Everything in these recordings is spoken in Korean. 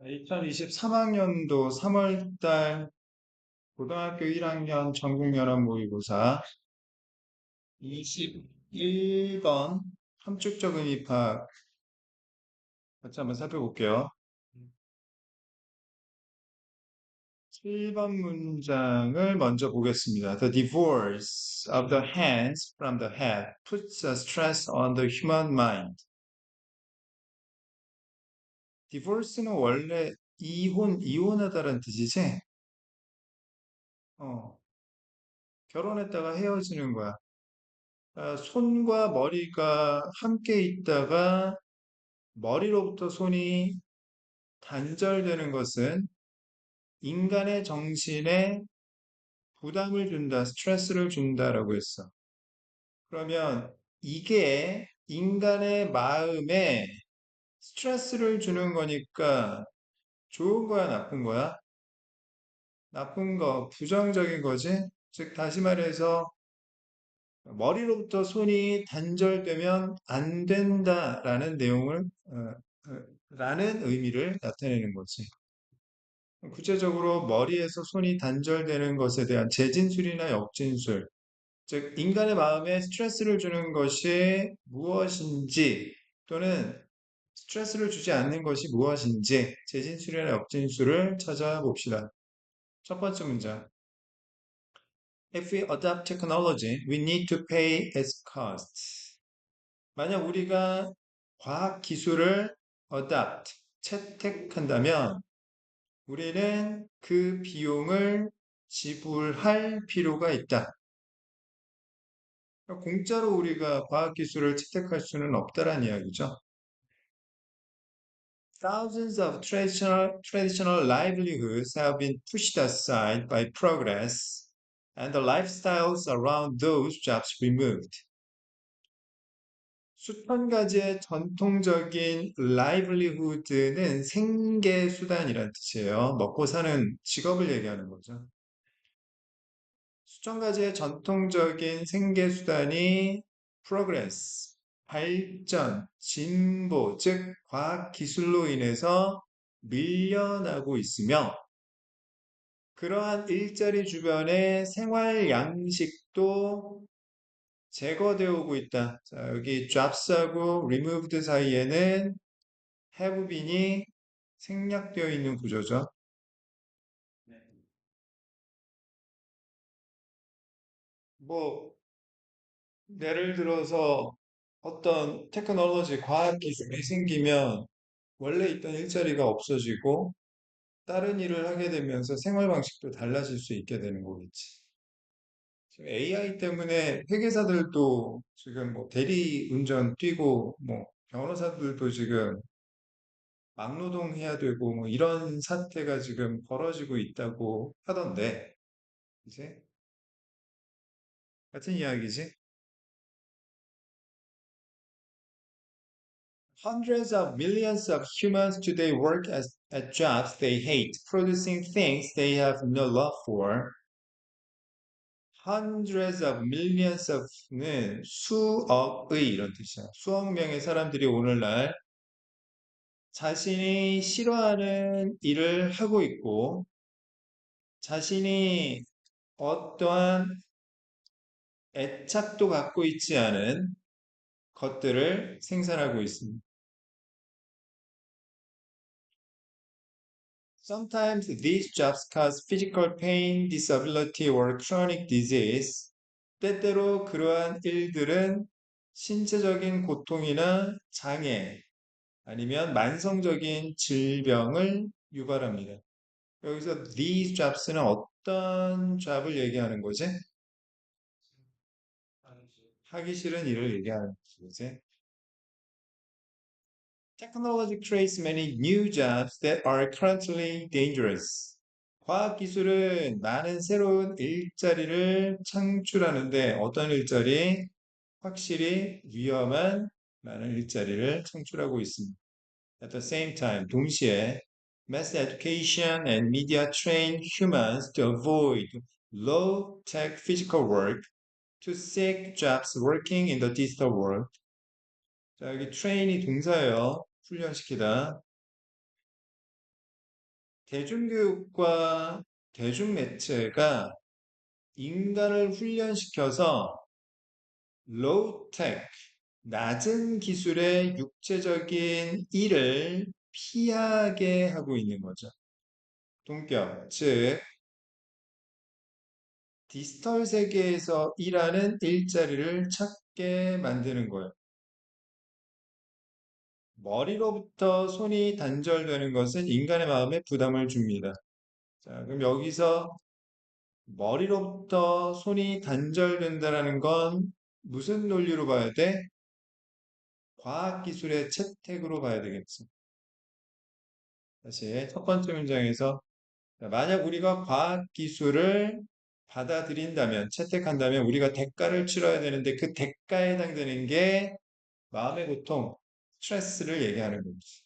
2023학년도 3월달 고등학교 1학년 전국연합 모의고사 21번 함축적인 입학 같이 한번 살펴볼게요. 7번 문장을 먼저 보겠습니다. The divorce of the hands from the head puts a stress on the human mind. divorce는 원래 이혼하다라는 뜻이지? 어, 결혼했다가 헤어지는 거야. 손과 머리가 함께 있다가 머리로부터 손이 단절되는 것은 인간의 정신에 부담을 준다, 스트레스를 준다라고 했어. 그러면 이게 인간의 마음에 스트레스를 주는 거니까 좋은 거야, 나쁜 거야? 나쁜 거, 부정적인 거지? 즉, 다시 말해서 머리로부터 손이 단절되면 안 된다라는 내용을, 라는 의미를 나타내는 거지. 구체적으로 머리에서 손이 단절되는 것에 대한 재진술이나 역진술, 즉, 인간의 마음에 스트레스를 주는 것이 무엇인지 또는 스트레스를 주지 않는 것이 무엇인지 재진술이나 역진술을 찾아봅시다. 첫 번째 문장. If we adopt technology, we need to pay its costs. 만약 우리가 과학 기술을 adopt, 채택한다면 우리는 그 비용을 지불할 필요가 있다. 공짜로 우리가 과학기술을 채택할 수는 없다란 이야기죠. Thousands of traditional livelihoods have been pushed aside by progress and the lifestyles around those jobs removed. 수천 가지의 전통적인 livelihood는 생계 수단이란 뜻이에요. 먹고 사는 직업을 얘기하는 거죠. 수천 가지의 전통적인 생계 수단이 progress, 발전, 진보, 즉 과학 기술로 인해서 밀려나고 있으며 그러한 일자리 주변의 생활 양식도 제거되어 오고 있다. 자, 여기 jobs하고 removed 사이에는 have been이 생략되어 있는 구조죠. 뭐 예를 들어서 어떤 테크놀로지, 과학 기술이 생기면 원래 있던 일자리가 없어지고 다른 일을 하게 되면서 생활 방식도 달라질 수 있게 되는 거겠지. 지금 AI 때문에 회계사들도 지금 뭐 대리 운전 뛰고 뭐 변호사들도 지금 막노동해야 되고 뭐 이런 사태가 지금 벌어지고 있다고 하던데 이제 같은 이야기지. Hundreds of millions of humans today work at jobs they hate, producing things they have no love for. Hundreds of millions of는 수억의 이런 뜻이야. 수억 명의 사람들이 오늘날 자신이 싫어하는 일을 하고 있고 자신이 어떠한 애착도 갖고 있지 않은 것들을 생산하고 있습니다. Sometimes these jobs cause physical pain, disability, or chronic disease. 때때로 그러한 일들은 신체적인 고통이나 장애, 아니면 만성적인 질병을 유발합니다. 여기서 these jobs는 어떤 job을 얘기하는 거지? 하기 싫은 일을 얘기하는 거지. Technology creates many new jobs that are currently dangerous. 과학기술은 많은 새로운 일자리를 창출하는데 어떤 일자리? 확실히 위험한 많은 일자리를 창출하고 있습니다. At the same time, 동시에 mass education and media train humans to avoid low-tech physical work to seek jobs working in the digital world. 자, 여기 train이 동사예요. 훈련시키다. 대중교육과 대중매체가 인간을 훈련시켜서 로우텍, 낮은 기술의 육체적인 일을 피하게 하고 있는 거죠. 동격, 즉 디지털 세계에서 일하는 일자리를 찾게 만드는 거예요. 머리로부터 손이 단절되는 것은 인간의 마음에 부담을 줍니다. 자, 그럼 여기서 머리로부터 손이 단절된다는 건 무슨 논리로 봐야 돼? 과학기술의 채택으로 봐야 되겠지. 다시 첫 번째 문장에서 자, 만약 우리가 과학기술을 받아들인다면, 채택한다면 우리가 대가를 치러야 되는데 그 대가에 해당되는 게 마음의 고통, 스트레스를 얘기하는 거지.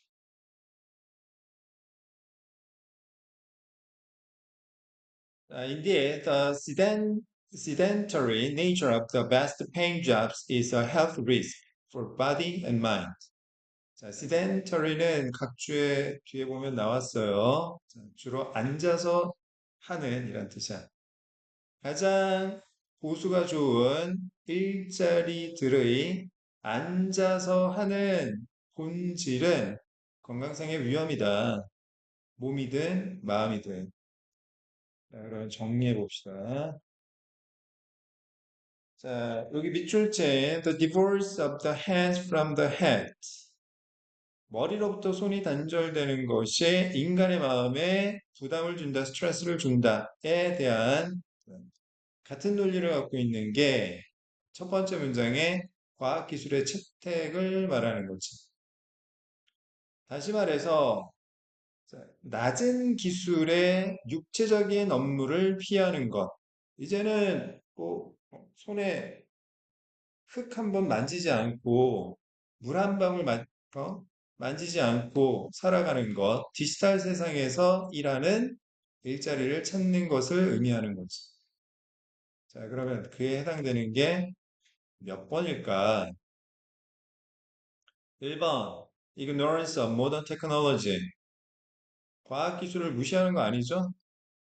Indeed, the sedentary nature of the best paying jobs is a health risk for body and mind. 자, sedentary는 각주에 뒤에 보면 나왔어요. 자, 주로 앉아서 하는 이란 뜻이야. 가장 보수가 좋은 일자리들의 앉아서 하는 본질은 건강상의 위험이다. 몸이든 마음이든. 자, 그럼 정리해 봅시다. 자, 여기 밑줄째 The divorce of the hands from the head. 머리로부터 손이 단절되는 것이 인간의 마음에 부담을 준다, 스트레스를 준다에 대한 같은 논리를 갖고 있는 게 첫 번째 문장에 과학기술의 채택을 말하는 거지. 다시 말해서 낮은 기술의 육체적인 업무를 피하는 것. 이제는 뭐 손에 흙 한 번 만지지 않고 물 한 방울 만지지 않고 살아가는 것. 디지털 세상에서 일하는 일자리를 찾는 것을 의미하는 거지. 자, 그러면 그에 해당되는 게 몇 번일까? 1번, ignorance of modern technology. 과학기술을 무시하는 거 아니죠?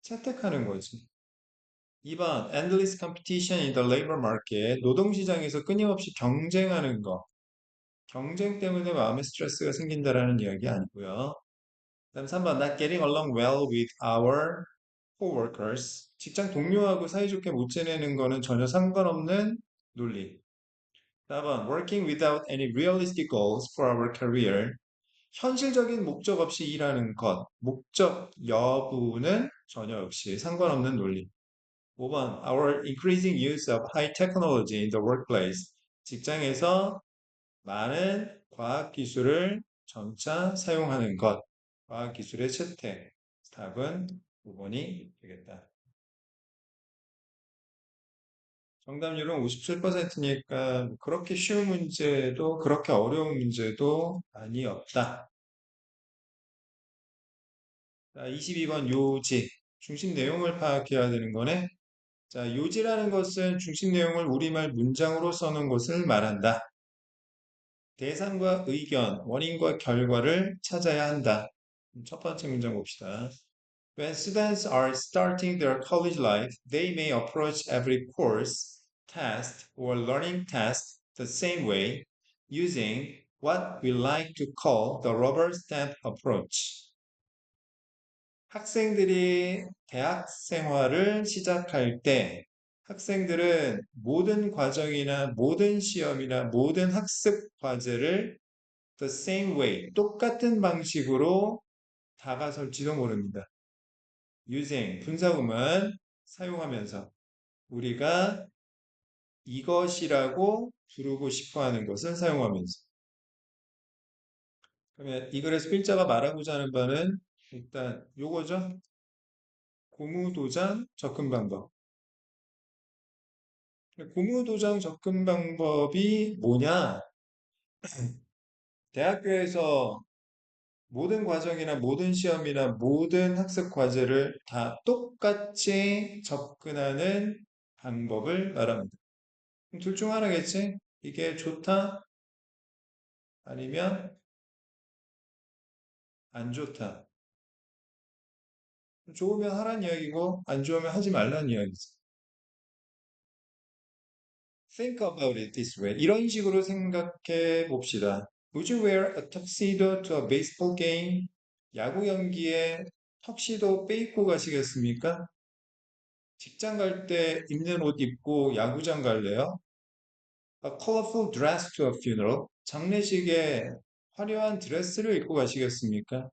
채택하는 거지. 2번, endless competition in the labor market. 노동시장에서 끊임없이 경쟁하는 거. 경쟁 때문에 마음의 스트레스가 생긴다라는 이야기 아니고요. 그다음 3번, not getting along well with our coworkers. 직장 동료하고 사이좋게 못 지내는 거는 전혀 상관없는 논리. 4번, working without any realistic goals for our career. 현실적인 목적 없이 일하는 것, 목적 여부는 전혀 역시 상관없는 논리. 5번, our increasing use of high technology in the workplace. 직장에서 많은 과학기술을 점차 사용하는 것, 과학기술의 채택. 답은 5번이 되겠다. 정답률은 57%니까 그렇게 쉬운 문제도 그렇게 어려운 문제도 아니었다. 자, 22번 요지. 중심 내용을 파악해야 되는 거네. 자, 요지라는 것은 중심 내용을 우리말 문장으로 써놓은 것을 말한다. 대상과 의견, 원인과 결과를 찾아야 한다. 첫 번째 문장 봅시다. When students are starting their college life, they may approach every course, test, or learning task the same way, using what we like to call the rubber stamp approach. 학생들이 대학 생활을 시작할 때 학생들은 모든 과정이나 모든 시험이나 모든 학습 과제를 the same way, 똑같은 방식으로 다가설지도 모릅니다. using, 분사구문 사용하면서 우리가 이것이라고 부르고 싶어 하는 것을 사용하면서. 그러면 이 글에서 필자가 말하고자 하는 바는 일단 요거죠. 고무도장 접근 방법. 고무도장 접근 방법이 뭐냐? 대학교에서 모든 과정이나 모든 시험이나 모든 학습 과제를 다 똑같이 접근하는 방법을 말합니다. 둘 중 하나겠지? 이게 좋다? 아니면 안 좋다? 좋으면 하란 이야기고 안 좋으면 하지 말란 이야기지. Think about it this way. 이런 식으로 생각해 봅시다. Would you wear a tuxedo to a baseball game? 야구 경기에 턱시도 빼입고 가시겠습니까? 직장 갈 때 입는 옷 입고 야구장 갈래요? A colorful dress to a funeral. 장례식에 화려한 드레스를 입고 가시겠습니까?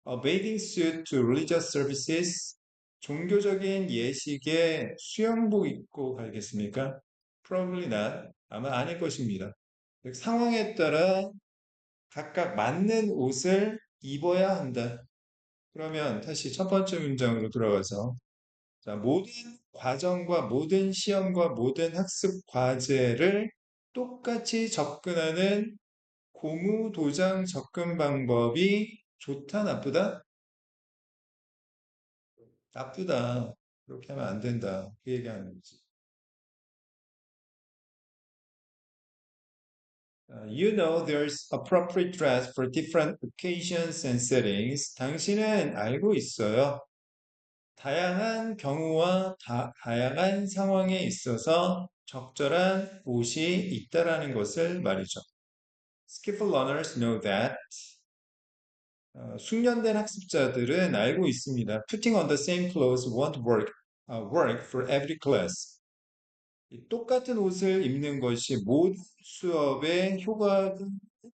A bathing suit to religious services. 종교적인 예식에 수영복 입고 가겠습니까? Probably not. 아마 아닐 것입니다. 상황에 따라 각각 맞는 옷을 입어야 한다. 그러면 다시 첫 번째 문장으로 돌아가서 자, 모든 과정과 모든 시험과 모든 학습 과제를 똑같이 접근하는 고무 도장 접근 방법이 좋다, 나쁘다? 나쁘다. 그렇게 하면 안 된다. 그 얘기하는 거지. You know there's appropriate dress for different occasions and settings. 당신은 알고 있어요. 다양한 경우와 다양한 상황에 있어서 적절한 옷이 있다라는 것을 말이죠. Skillful learners know that. 숙련된 학습자들은 알고 있습니다. Putting on the same clothes won't work for every class. 똑같은 옷을 입는 것이 모든 수업에 효과가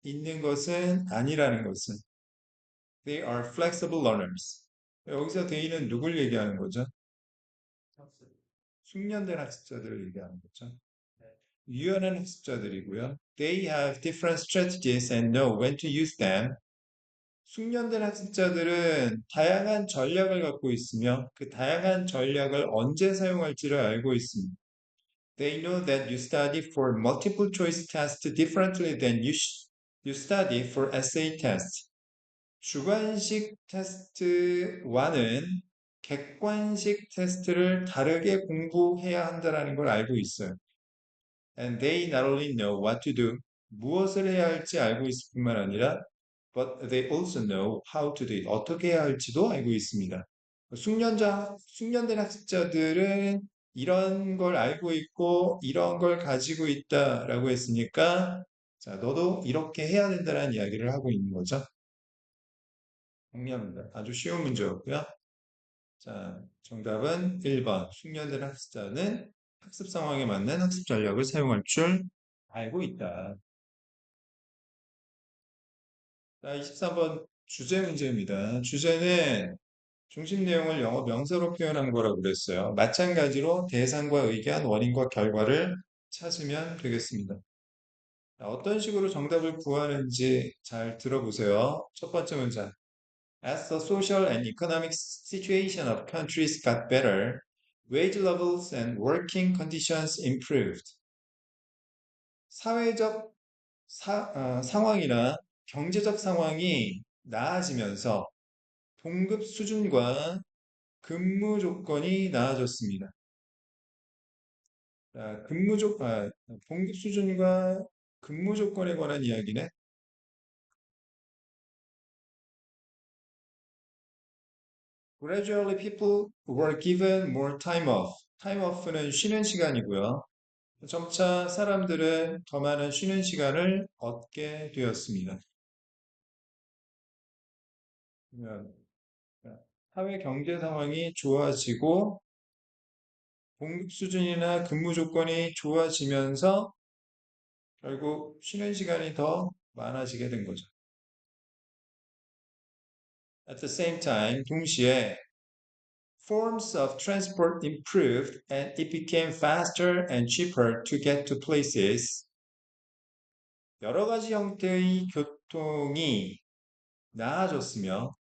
있는 것은 아니라는 것은 they are flexible learners. 여기서 they는 누굴 얘기하는 거죠? 숙련된 학습자들을 얘기하는 거죠. 유연한 학습자들이고요. They have different strategies and know when to use them. 숙련된 학습자들은 다양한 전략을 갖고 있으며 그 다양한 전략을 언제 사용할지를 알고 있습니다. They know that you study for multiple choice test differently than you study for essay test. 주관식 테스트와는 객관식 테스트를 다르게 공부해야 한다는 걸 알고 있어요. And they not only know what to do, 무엇을 해야 할지 알고 있을 뿐만 아니라 but they also know how to do it. 어떻게 해야 할지도 알고 있습니다. 숙련된 학습자들은 이런 걸 알고 있고 이런 걸 가지고 있다라고 했으니까 자, 너도 이렇게 해야 된다는 이야기를 하고 있는 거죠. 정리합니다. 아주 쉬운 문제였고요. 자, 정답은 1번. 숙련된 학습자는 학습 상황에 맞는 학습 전략을 사용할 줄 알고 있다. 자, 23번 주제 문제입니다. 주제는 중심 내용을 영어 명사로 표현한 거라고 그랬어요. 마찬가지로 대상과 의견, 원인과 결과를 찾으면 되겠습니다. 자, 어떤 식으로 정답을 구하는지 잘 들어보세요. 첫 번째 문장. As the social and economic situation of countries got better, wage levels and working conditions improved. 사회적 상황이나 경제적 상황이 나아지면서 봉급 수준과 근무 조건이 나아졌습니다. 봉급 수준과 근무 조건에 관한 이야기네. Gradually people were given more time off. Time off는 쉬는 시간이고요. 점차 사람들은 더 많은 쉬는 시간을 얻게 되었습니다. 그러면 사회 경제 상황이 좋아지고 봉급 수준이나 근무 조건이 좋아지면서 결국 쉬는 시간이 더 많아지게 된 거죠. At the same time, 동시에 forms of transport improved and it became faster and cheaper to get to places. 여러 가지 형태의 교통이 나아졌으며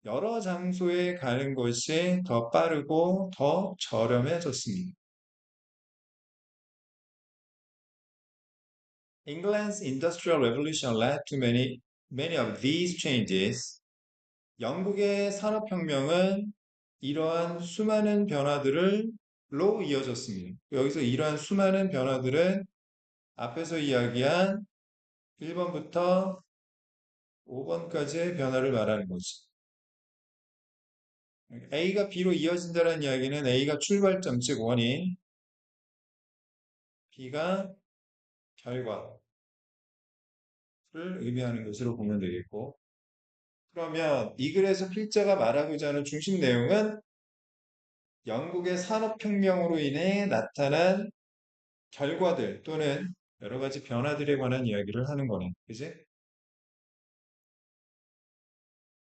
여러 장소에 가는 것이 더 빠르고 더 저렴해졌습니다. England's Industrial Revolution led to many of these changes. 영국의 산업혁명은 이러한 수많은 변화들로 이어졌습니다. 여기서 이러한 수많은 변화들은 앞에서 이야기한 1번부터 5번까지의 변화를 말하는 거지. A가 B로 이어진다는 이야기는 A가 출발점, 즉 원인, B가 결과를 의미하는 것으로 보면 되겠고. 그러면 이 글에서 필자가 말하고자 하는 중심 내용은 영국의 산업혁명으로 인해 나타난 결과들 또는 여러 가지 변화들에 관한 이야기를 하는 거네. 그지?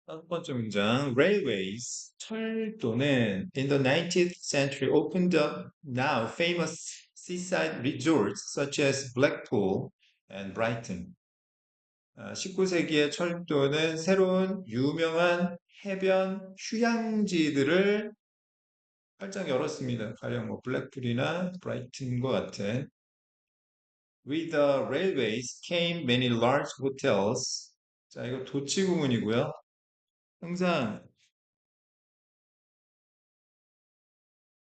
첫 번째 문장, railways, 철도는 in the 19th century opened up now famous seaside resorts such as Blackpool and Brighton. 19세기의 철도는 새로운 유명한 해변 휴양지들을 활짝 열었습니다. 가령 뭐 블랙풀이나 브라이튼과 같은. With the railways came many large hotels. 자, 이거 도치 구문이고요. 항상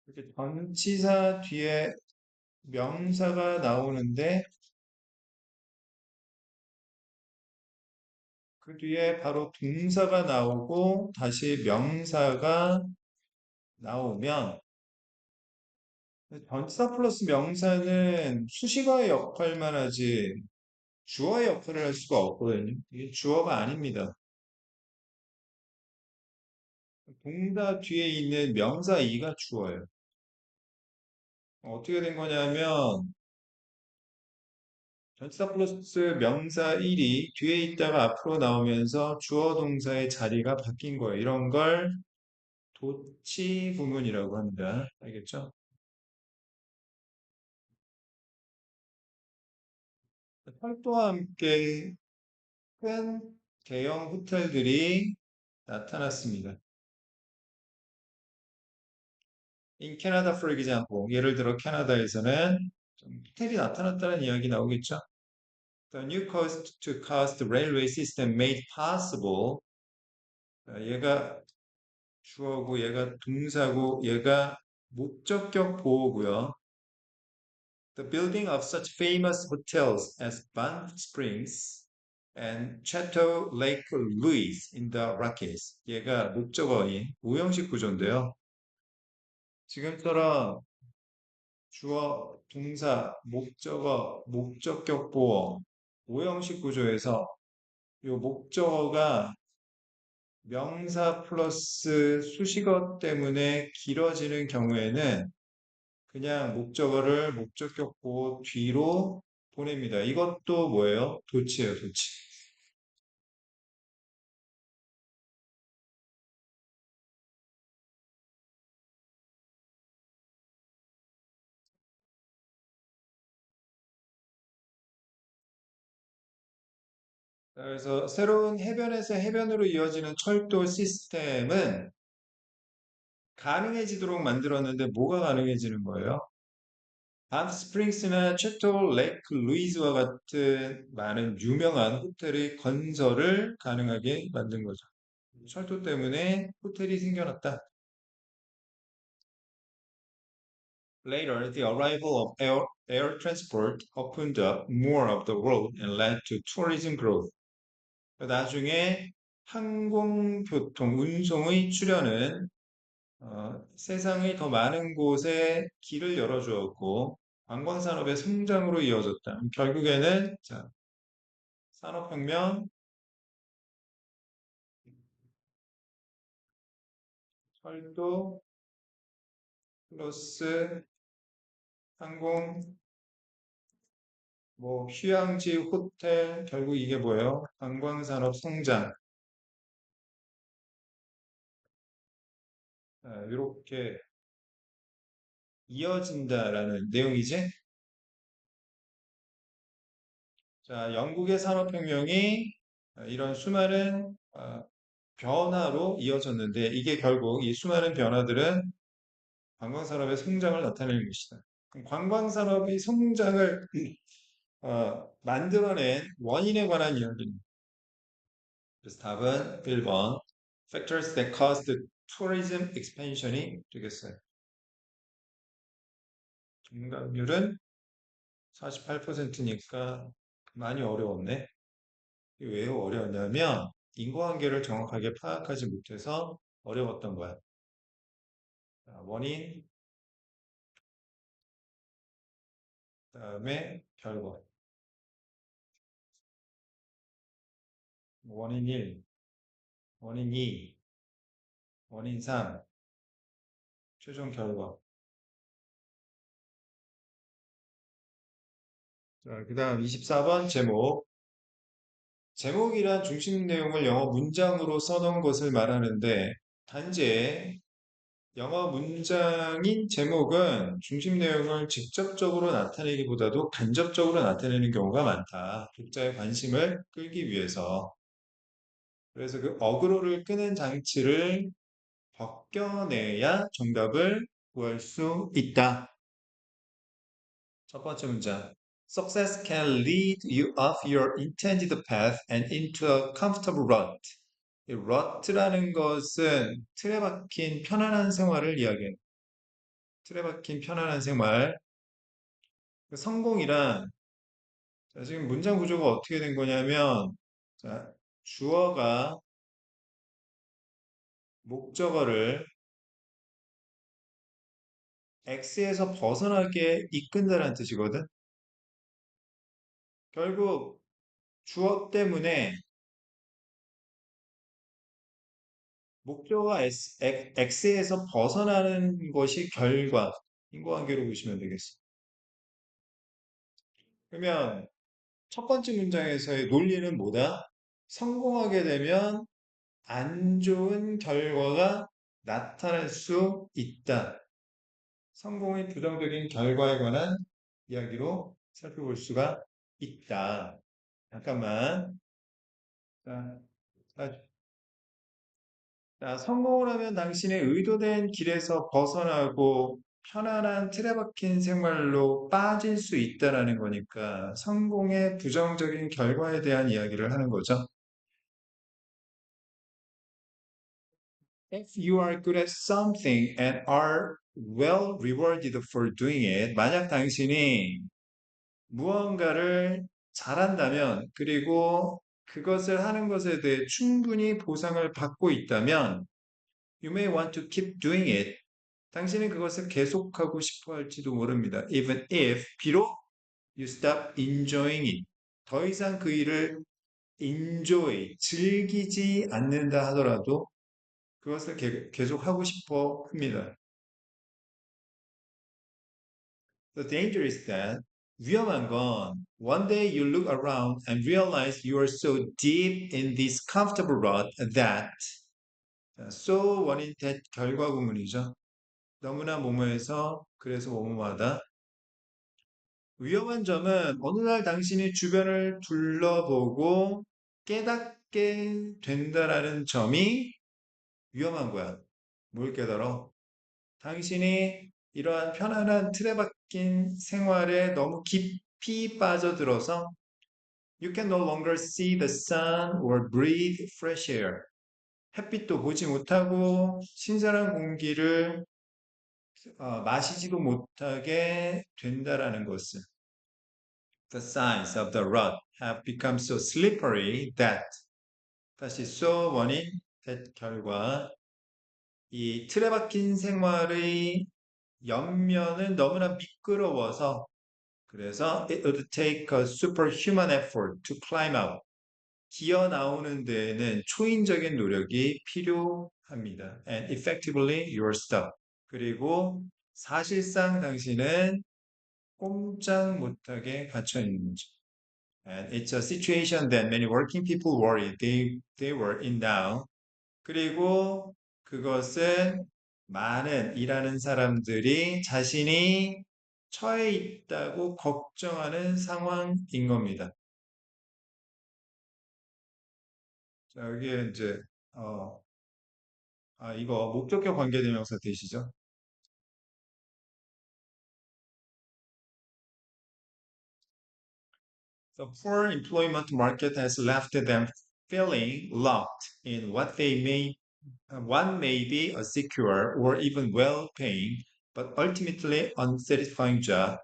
이렇게 전치사 뒤에 명사가 나오는데 그 뒤에 바로 동사가 나오고 다시 명사가 나오면 전치사 플러스 명사는 수식어의 역할만 하지 주어의 역할을 할 수가 없거든요. 이게 주어가 아닙니다. 동사 뒤에 있는 명사 이가 주어예요. 어떻게 된 거냐면 전치사 플러스 명사 1이 뒤에 있다가 앞으로 나오면서 주어 동사의 자리가 바뀐 거예요. 이런 걸 도치 구문이라고 합니다. 알겠죠? 철도와 함께 큰 대형 호텔들이 나타났습니다. In Canada, for example, 예를 들어 캐나다에서는 좀 호텔이 나타났다는 이야기 나오겠죠? The new coast-to-coast railway system made possible. 얘가 주어고, 얘가 동사고, 얘가 목적격 보호고요. The building of such famous hotels as Banff Springs and Chateau Lake Louise in the Rockies. 얘가 목적어인 우형식 구조인데요. 지금처럼 주어, 동사, 목적어, 목적격 보어, 오형식 구조에서 이 목적어가 명사 플러스 수식어 때문에 길어지는 경우에는 그냥 목적어를 목적격 보어 뒤로 보냅니다. 이것도 뭐예요? 도치예요, 도치. 그래서 새로운 해변에서 해변으로 이어지는 철도 시스템은 가능해지도록 만들었는데 뭐가 가능해지는 거예요? 밤 스프링스나 채토 레이크 루이즈와 같은 많은 유명한 호텔의 건설을 가능하게 만든 거죠. 철도 때문에 호텔이 생겨났다. Later, the arrival of air transport opened up more of the world and led to tourism growth. 나중에 항공교통, 운송의 출현은 세상의 더 많은 곳에 길을 열어주었고 관광산업의 성장으로 이어졌다. 결국에는 자, 산업혁명, 철도 플러스 항공, 뭐 휴양지, 호텔, 결국 이게 뭐예요? 관광산업 성장. 이렇게 이어진다라는 내용이지. 자, 영국의 산업혁명이 이런 수많은 변화로 이어졌는데 이게 결국 이 수많은 변화들은 관광산업의 성장을 나타내는 것이다. 관광산업의 성장을 만들어낸 원인에 관한 이야기입니다. 그래서 답은 1번 Factors that caused the tourism expansion이 되겠어요. 정답률은 48%니까 많이 어려웠네. 이게 왜 어려웠냐면 인과관계를 정확하게 파악하지 못해서 어려웠던 거야. 자, 원인, 그다음에 결과. 원인 1, 원인 2, 원인 3, 최종 결과. 자, 그다음 24번 제목. 제목이란 중심 내용을 영어 문장으로 써놓은 것을 말하는데 단지 영어 문장인 제목은 중심 내용을 직접적으로 나타내기보다도 간접적으로 나타내는 경우가 많다. 독자의 관심을 끌기 위해서. 그래서 그 어그로를 끄는 장치를 벗겨내야 정답을 구할 수 있다. 첫 번째 문장. Success can lead you off your intended path and into a comfortable rut. 이 rut라는 것은 틀에 박힌 편안한 생활을 이야기해요. 틀에 박힌 편안한 생활. 그 성공이란 자, 지금 문장 구조가 어떻게 된 거냐면 자, 주어가 목적어를 X에서 벗어나게 이끈다는 뜻이거든. 결국 주어 때문에 목표가 X에서 벗어나는 것이 결과, 인과관계로 보시면 되겠어. 그러면 첫 번째 문장에서의 논리는 뭐다? 성공하게 되면 안 좋은 결과가 나타날 수 있다. 성공의 부정적인 결과에 관한 이야기로 살펴볼 수가 있다. 잠깐만. 자, 자, 자, 성공을 하면 당신의 의도된 길에서 벗어나고 편안한 틀에 박힌 생활로 빠질 수 있다라는 거니까 성공의 부정적인 결과에 대한 이야기를 하는 거죠. If you are good at something and are well rewarded for doing it, 만약 당신이 무언가를 잘한다면, 그리고 그것을 하는 것에 대해 충분히 보상을 받고 있다면, you may want to keep doing it. 당신은 그것을 계속하고 싶어 할지도 모릅니다. Even if, 비록 you stop enjoying it. 더 이상 그 일을 enjoy, 즐기지 않는다 하더라도 그것을 계속하고 싶어 합니다. The danger is that 위험한 건 one day you look around and realize you are so deep in this comfortable rut that so 원인 that 결과 구문이죠. 너무나 뭐뭐해서 그래서 뭐뭐하다. 위험한 점은 어느 날 당신이 주변을 둘러보고 깨닫게 된다라는 점이 위험한 거야. 뭘 깨달아? 당신이 이러한 편안한 틀에 박힌 생활에 너무 깊이 빠져들어서 You can no longer see the sun or breathe fresh air. 햇빛도 보지 못하고 신선한 공기를 마시지도 못하게 된다라는 것을. The sides of the rut have become so slippery that 다시 so 원인 that 결과 이 틀에 박힌 생활의 옆면은 너무나 미끄러워서 그래서 it would take a superhuman effort to climb out. 기어 나오는 데에는 초인적인 노력이 필요합니다. And effectively you're stuck. 그리고 사실상 당신은 꼼짝 못하게 갇혀 있는 거죠. And it's a situation that many working people worry they were in now. 그리고 그것은 많은 일하는 사람들이 자신이 처해 있다고 걱정하는 상황인 겁니다. 자, 여기에 이제 어, 이거 목적격 관계대명사 되시죠? The poor employment market has left them feeling locked in one may be a secure or even well-paying, but ultimately unsatisfying job.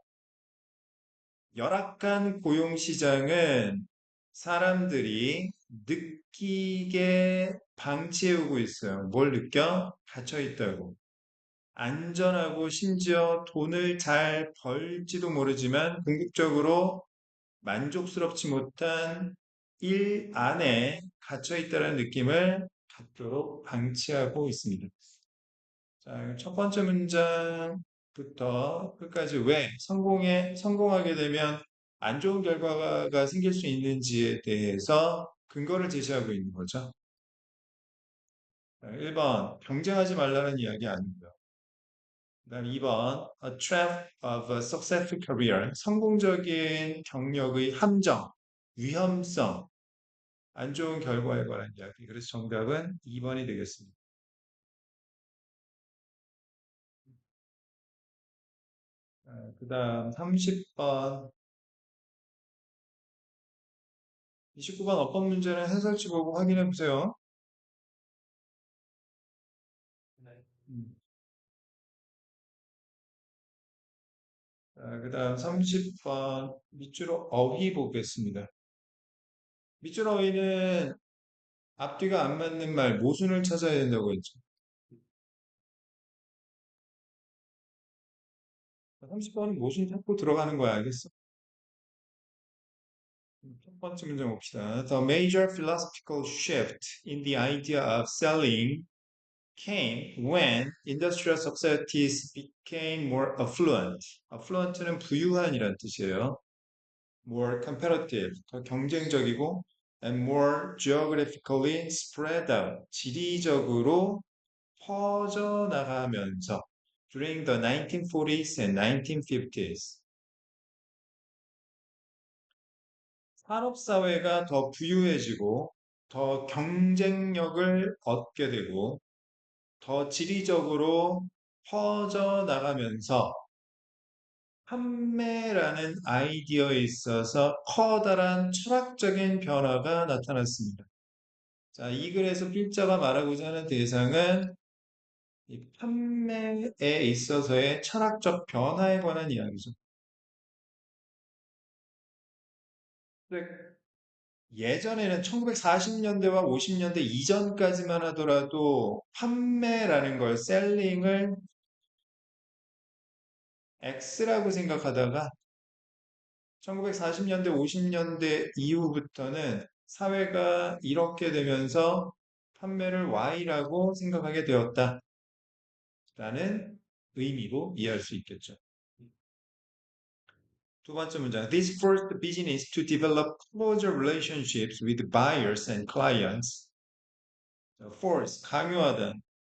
열악한 고용 시장은 사람들이 느끼게 방치해오고 있어요. 뭘 느껴? 갇혀 있다고. 안전하고 심지어 돈을 잘 벌지도 모르지만 궁극적으로 만족스럽지 못한 일 안에 갇혀 있다는 느낌을 갖도록 방치하고 있습니다. 자, 첫 번째 문장부터 끝까지 왜 성공하게 되면 안 좋은 결과가 생길 수 있는지에 대해서 근거를 제시하고 있는 거죠. 자, 1번, 경쟁하지 말라는 이야기 아니고요. 그다음 2번, A trap of a successful career. 성공적인 경력의 함정, 위험성, 안 좋은 결과에 관한 이야기. 그래서 정답은 2번이 되겠습니다. 그다음 30번, 29번 어법 문제는 해설지 보고 확인해 보세요. 음. 그다음 30번 밑줄로 어휘 보겠습니다. 밑줄 어휘는 앞뒤가 안 맞는 말, 모순을 찾아야 된다고 했죠. 30번은 모순 찾고 들어가는 거야, 알겠어? 첫 번째 문제 봅시다. The major philosophical shift in the idea of selling came when industrial societies became more affluent. affluent는 부유한이란 뜻이에요. more competitive, 더 경쟁적이고 and more geographically spread out, 지리적으로 퍼져나가면서 during the 1940s and 1950s. 산업사회가 더 부유해지고 더 경쟁력을 얻게 되고 더 지리적으로 퍼져나가면서 판매라는 아이디어에 있어서 커다란 철학적인 변화가 나타났습니다. 자, 이 글에서 필자가 말하고자 하는 대상은 이 판매에 있어서의 철학적 변화에 관한 이야기죠. 근데 예전에는 1940년대와 50년대 이전까지만 하더라도 판매라는 걸, 셀링을 X라고 생각하다가 1940년대, 50년대 이후부터는 사회가 이렇게 되면서 판매를 Y라고 생각하게 되었다라는 의미로 이해할 수 있겠죠. 두 번째 문장. This forced the business to develop closer relationships with buyers and clients. force, 강요하다.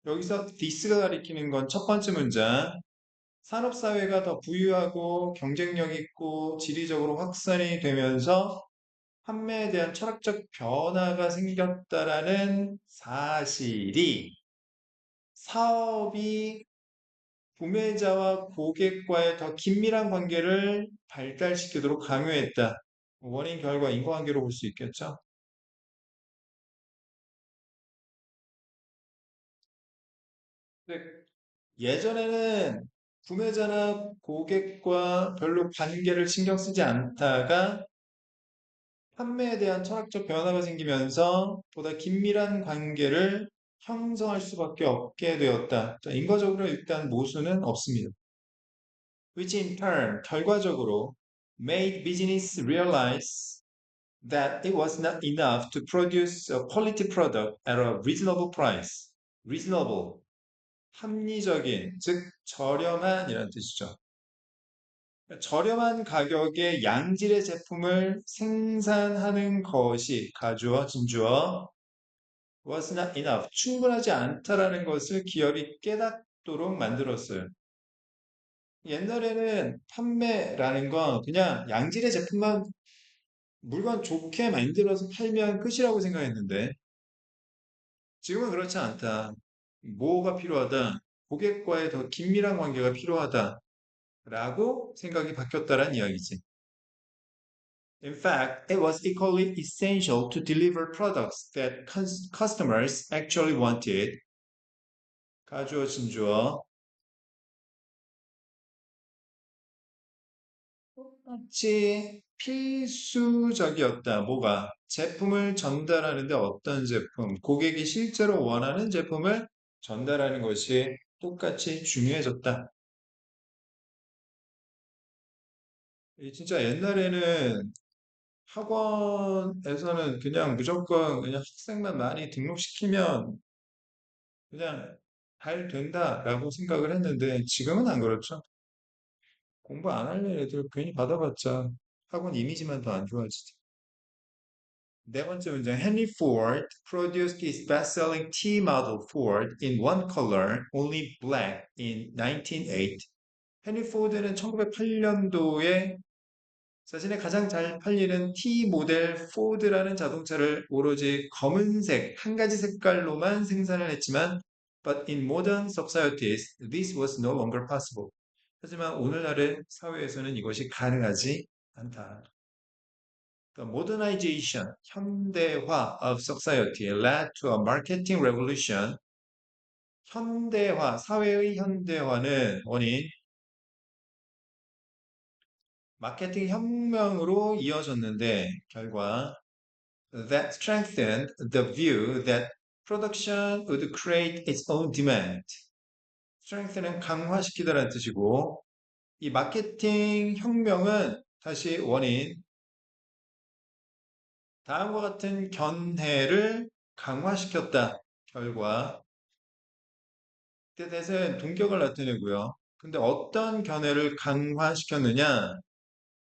여기서 this가 가리키는 건 첫 번째 문장. 산업사회가 더 부유하고 경쟁력 있고 지리적으로 확산이 되면서 판매에 대한 철학적 변화가 생겼다라는 사실이 사업이 구매자와 고객과의 더 긴밀한 관계를 발달시키도록 강요했다. 원인, 결과, 인과관계로 볼 수 있겠죠. 근데 예전에는 구매자나 고객과 별로 관계를 신경 쓰지 않다가 판매에 대한 철학적 변화가 생기면서 보다 긴밀한 관계를 형성할 수밖에 없게 되었다. 자, 인과적으로 일단 모순은 없습니다. Which in turn, 결과적으로 made business realize that it was not enough to produce a quality product at a reasonable price. reasonable, 합리적인, 즉 저렴한이라는 뜻이죠. 저렴한 가격의 양질의 제품을 생산하는 것이 가주어, 진주어 was not enough, 충분하지 않다라는 것을 기업이 깨닫도록 만들었어요. 옛날에는 판매라는 건 그냥 양질의 제품만 물건 좋게 만들어서 팔면 끝이라고 생각했는데 지금은 그렇지 않다. 뭐가 필요하다? 고객과의 더 긴밀한 관계가 필요하다라고 생각이 바뀌었다는 이야기지. In fact, it was equally essential to deliver products that customers actually wanted. 가주어, 진주어. 똑같이 필수적이었다. 뭐가? 제품을 전달하는데 어떤 제품, 고객이 실제로 원하는 제품을 전달하는 것이 똑같이 중요해졌다. 진짜 옛날에는 학원에서는 그냥 무조건 그냥 학생만 많이 등록시키면 그냥 잘 된다라고 생각을 했는데 지금은 안 그렇죠. 공부 안 하는 애들 괜히 받아봤자 학원 이미지만 더 안 좋아지지. 네 번째 문장. Henry Ford produced his best-selling T model Ford in one color, only black, in 1908. 헨리 포드는 1908년도에 자신의 가장 잘 팔리는 T 모델 포드라는 자동차를 오로지 검은색 한 가지 색깔로만 생산을 했지만, but in modern societies, this was no longer possible. 하지만 오늘날의 사회에서는 이것이 가능하지 않다. The modernization, 현대화 of society led to a marketing revolution. 현대화, 사회의 현대화는 원인, 마케팅 혁명으로 이어졌는데, 결과, that strengthened the view that production would create its own demand. strengthen은 강화시키다라는 뜻이고, 이 마케팅 혁명은 다시 원인, 다음과 같은 견해를 강화시켰다. 결과, 그때 대해서 동격을 나타내고요. 근데 어떤 견해를 강화시켰느냐?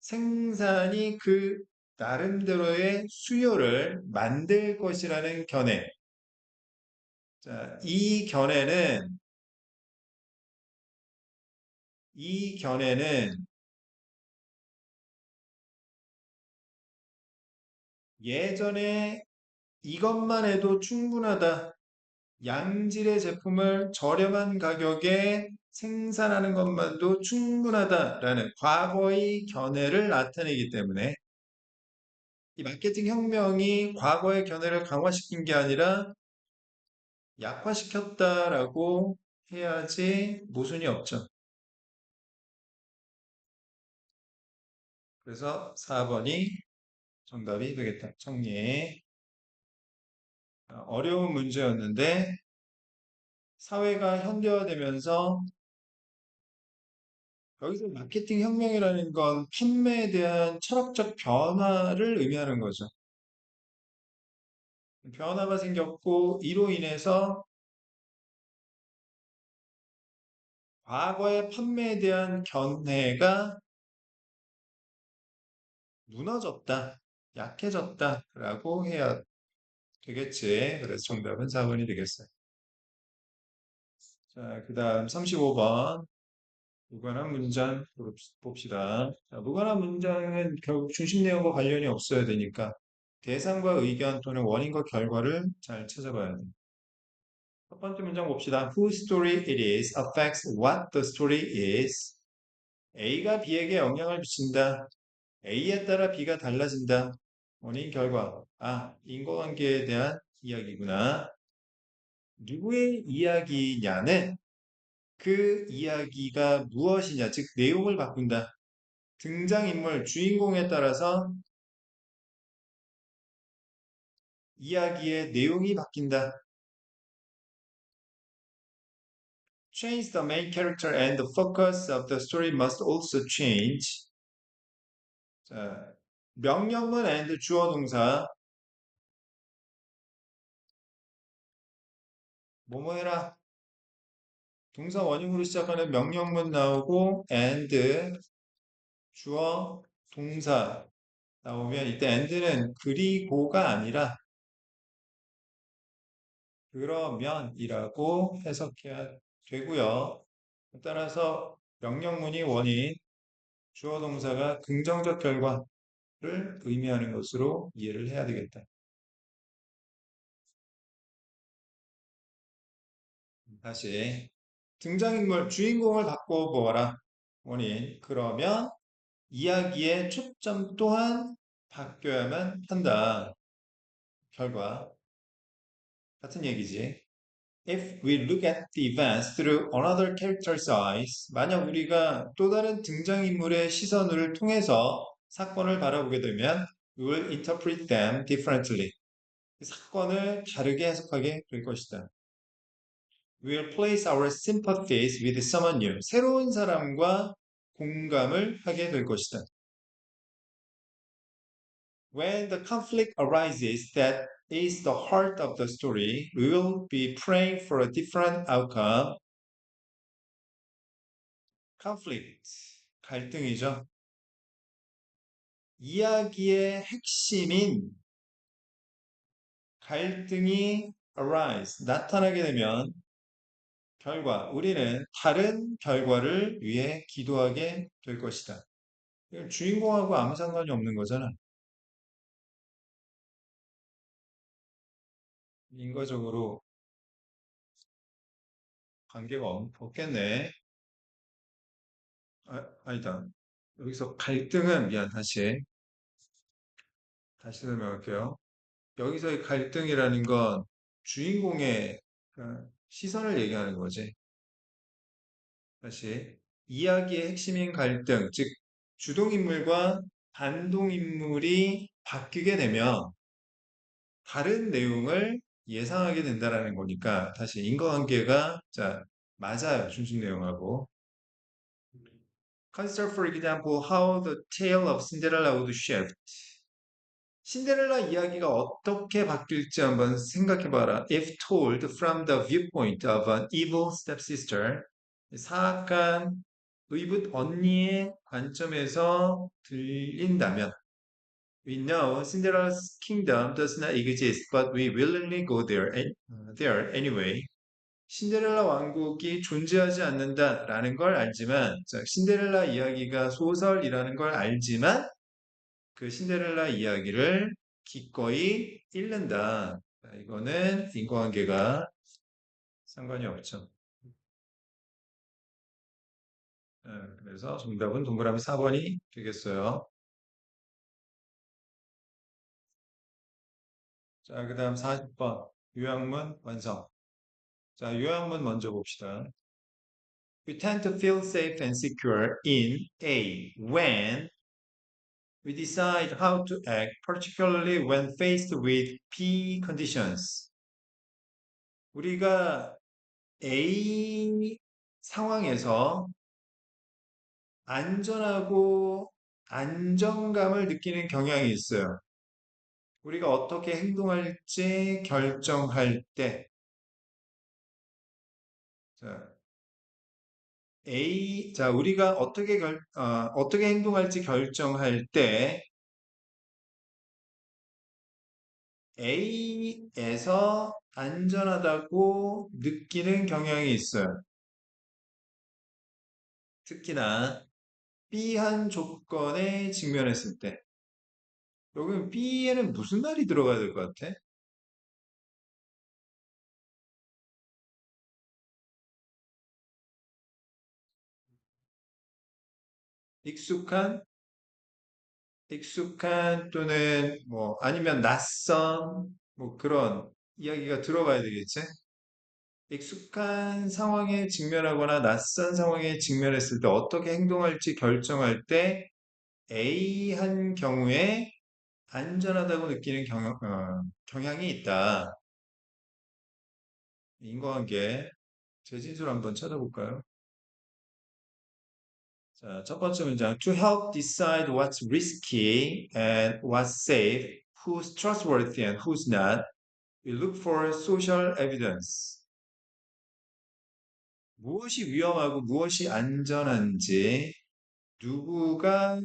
생산이 그 나름대로의 수요를 만들 것이라는 견해. 자, 이 견해는 예전에 이것만 해도 충분하다. 양질의 제품을 저렴한 가격에 생산하는 것만도 충분하다라는 과거의 견해를 나타내기 때문에 이 마케팅 혁명이 과거의 견해를 강화시킨 게 아니라 약화시켰다라고 해야지 모순이 없죠. 그래서 4번이 정답이 되겠다. 정리해. 어려운 문제였는데 사회가 현대화되면서 여기서 마케팅 혁명이라는 건 판매에 대한 철학적 변화를 의미하는 거죠. 변화가 생겼고 이로 인해서 과거의 판매에 대한 견해가 무너졌다, 약해졌다라고 해야 되겠지. 그래서 정답은 4번이 되겠어요. 자, 그 다음 35번. 무관한 문장 봅시다. 자, 무관한 문장은 결국 중심 내용과 관련이 없어야 되니까 대상과 의견 또는 원인과 결과를 잘 찾아봐야 돼요. 첫 번째 문장 봅시다. Whose story it is affects what the story is. A가 B에게 영향을 미친다. A에 따라 B가 달라진다. 원인, 결과. 아, 인과관계에 대한 이야기구나. 누구의 이야기냐는 그 이야기가 무엇이냐, 즉 내용을 바꾼다. 등장인물, 주인공에 따라서 이야기의 내용이 바뀐다. Change the main character and the focus of the story must also change. 자, 명령문 and 주어 동사 뭐뭐 해라. 동사 원형으로 시작하는 명령문 나오고 and 주어 동사 나오면 이때 and는 그리고가 아니라 그러면이라고 해석해야 되고요. 따라서 명령문이 원인, 주어 동사가 긍정적 결과를 의미하는 것으로 이해를 해야 되겠다. 다시 등장인물, 주인공을 바꿔보아라. 원인, 그러면 이야기의 초점 또한 바뀌어야만 한다. 결과, 같은 얘기지. If we look at the events through another character's eyes, 만약 우리가 또 다른 등장인물의 시선을 통해서 사건을 바라보게 되면 We will interpret them differently. 사건을 다르게 해석하게 될 것이다. We will place our sympathies with someone new. 새로운 사람과 공감을 하게 될 것이다. When the conflict arises that is the heart of the story, we will be praying for a different outcome. conflict, 갈등이죠. 이야기의 핵심인 갈등이 arise, 나타나게 되면 우리는 다른 결과를 위해 기도하게 될 것이다. 이건 주인공하고 아무 상관이 없는 거잖아. 인과적으로 관계가 없겠네. 아니다. 여기서 갈등은, 미안, 다시 설명할게요. 여기서의 갈등이라는 건 주인공의 시선을 얘기하는 거지. 다시. 이야기의 핵심인 갈등, 즉, 주동인물과 반동인물이 바뀌게 되면 다른 내용을 예상하게 된다라는 거니까, 다시 인과관계가, 자, 맞아요. 중심 내용하고. Consider, for example, how the tale of Cinderella would shift. 신데렐라 이야기가 어떻게 바뀔지 한번 생각해봐라. If told from the viewpoint of an evil stepsister, 사악한 의붓 언니의 관점에서 들린다면, We know Cinderella's kingdom does not exist, but we willingly go there anyway. 신데렐라 왕국이 존재하지 않는다라는 걸 알지만, 자, 신데렐라 이야기가 소설이라는 걸 알지만, 그 신데렐라 이야기를 기꺼이 읽는다. 자, 이거는 인과관계가 상관이 없죠. 그래서 정답은 동그라미 4번이 되겠어요. 자, 그 다음 40번. 요약문 완성. 자, 요약문 먼저 봅시다. We tend to feel safe and secure in A. When we decide how to act, particularly when faced with B conditions. 우리가 A 상황에서 안전하고 안정감을 느끼는 경향이 있어요. 우리가 어떻게 행동할지 결정할 때, 자, 우리가 어떻게 행동할지 결정할 때 A에서 안전하다고 느끼는 경향이 있어요. 특히나 B한 조건에 직면했을 때. 여기 B에는 무슨 말이 들어가야 될 것 같아? 익숙한, 익숙한 또는 뭐 아니면 낯선 뭐 그런 이야기가 들어가야 되겠지? 익숙한 상황에 직면하거나 낯선 상황에 직면했을 때 어떻게 행동할지 결정할 때 A 한 경우에 안전하다고 느끼는 경향이 있다. 인과관계 재진술 한번 찾아볼까요? 자, 첫 번째 문장. To help decide what's risky and what's safe, who's trustworthy and who's not, we look for social evidence. 무엇이 위험하고 무엇이 안전한지, 누구가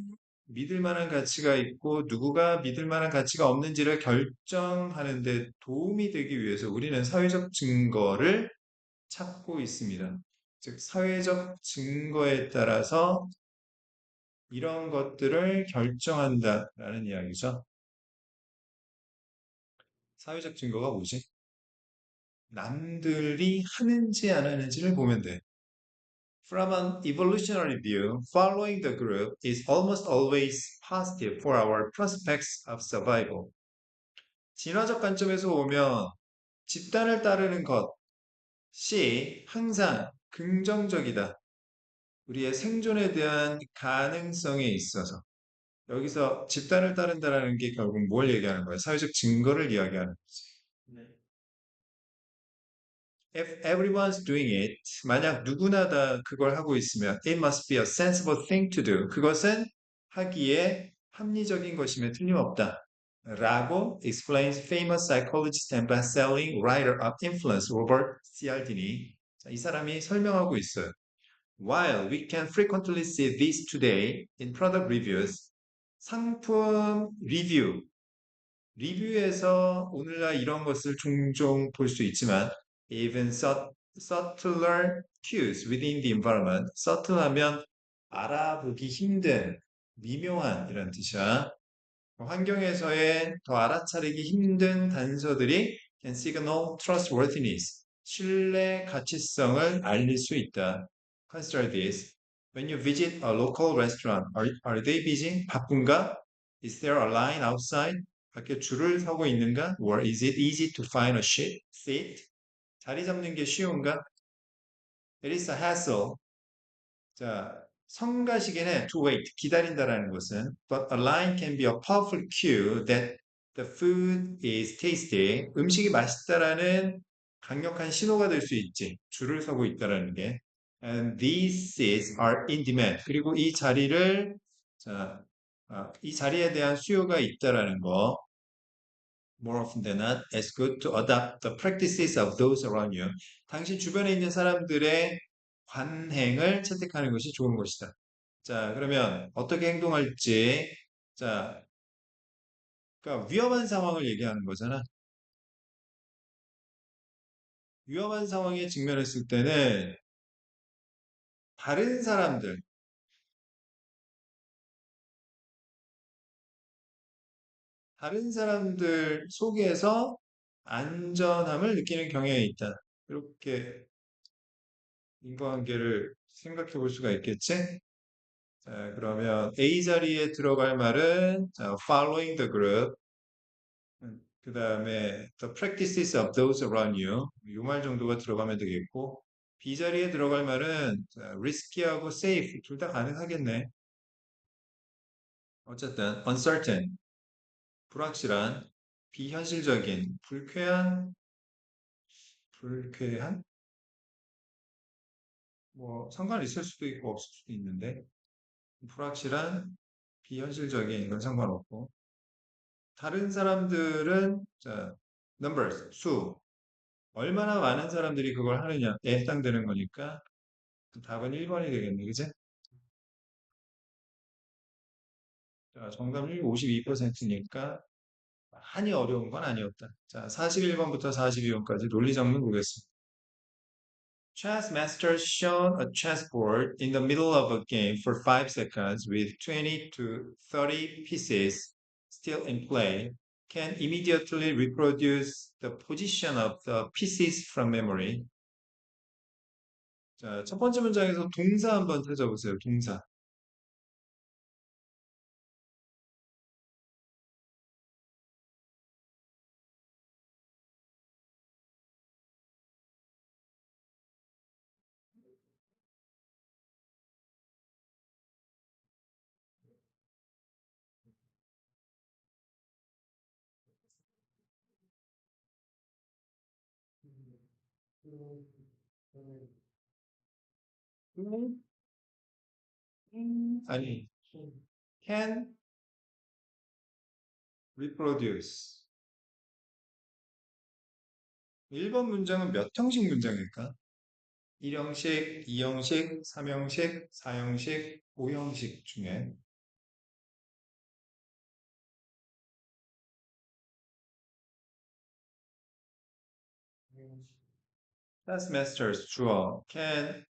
믿을 만한 가치가 있고 누구가 믿을 만한 가치가 없는지를 결정하는 데 도움이 되기 위해서 우리는 사회적 증거를 찾고 있습니다. 즉, 사회적 증거에 따라서 이런 것들을 결정한다라는 이야기죠. 사회적 증거가 뭐지? 남들이 하는지 안 하는지를 보면 돼. From an evolutionary view, following the group is almost always positive for our prospects of survival. 진화적 관점에서 보면 집단을 따르는 것이 항상 긍정적이다. 우리의 생존에 대한 가능성에 있어서. 여기서 집단을 따른다라는 게 결국 뭘 얘기하는 거예요? 사회적 증거를 이야기하는 거지. 네. If everyone's doing it, 만약 누구나 다 그걸 하고 있으면 it must be a sensible thing to do. 그것은 하기에 합리적인 것임에 틀림없다. 라고 explains famous psychologist and best-selling writer of influence Robert Cialdini. 자, 이 사람이 설명하고 있어요. While we can frequently see this today in product reviews, 상품 리뷰에서 오늘날 이런 것을 종종 볼 수 있지만 even subtler cues within the environment, subtle하면 알아보기 힘든, 미묘한 이런 뜻이야. 환경에서의 더 알아차리기 힘든 단서들이 can signal trustworthiness, 신뢰 가치성을 알릴 수 있다. Consider this. When you visit a local restaurant, are they busy? 바쁜가? Is there a line outside? 밖에 줄을 서고 있는가? Or is it easy to find a seat? 자리 잡는 게 쉬운가? It is a hassle. 자, 성가시게는 to wait, 기다린다라는 것은 but a line can be a powerful cue that the food is tasty. 음식이 맛있다라는 강력한 신호가 될 수 있지. 줄을 서고 있다라는 게. And these seats are in demand. 그리고 이 자리를 자, 이 자리에 대한 수요가 있다라는 거. More often than not, it's good to adopt the practices of those around you. 당신 주변에 있는 사람들의 관행을 채택하는 것이 좋은 것이다. 자, 그러면 어떻게 행동할지, 자, 그러니까 위험한 상황을 얘기하는 거잖아. 위험한 상황에 직면했을 때는 다른 사람들, 다른 사람들 속에서 안전함을 느끼는 경향이 있다. 이렇게 인과관계를 생각해 볼 수가 있겠지? 자, 그러면 A 자리에 들어갈 말은 자, following the group. 그 다음에 the practices of those around you. 이 말 정도가 들어가면 되겠고 B 자리에 들어갈 말은 자, risky하고 safe 둘 다 가능하겠네. 어쨌든 uncertain 불확실한 비현실적인 불쾌한 뭐 상관 있을 수도 있고 없을 수도 있는데 불확실한 비현실적인 이건 상관없고 다른 사람들은 자, numbers, 수. 얼마나 많은 사람들이 그걸 하느냐에 해당되는 거니까 답은 1번이 되겠네. 그지? 자, 정답률 52%니까 많이 어려운 건 아니었다. 자, 41번부터 42번까지 논리정문 보겠습니다. Chess masters shown a chessboard in the middle of a game for 5 seconds with 20 to 30 pieces still in play can immediately reproduce the position of the pieces from memory. 자, 첫 번째 문장에서 동사 한번 찾아보세요. 동사. 아니, can reproduce. 1번 문장은 몇 형식 문장일까? 1형식, 2형식, 3형식, 4형식, 5형식 중에 taskmasters 주어 can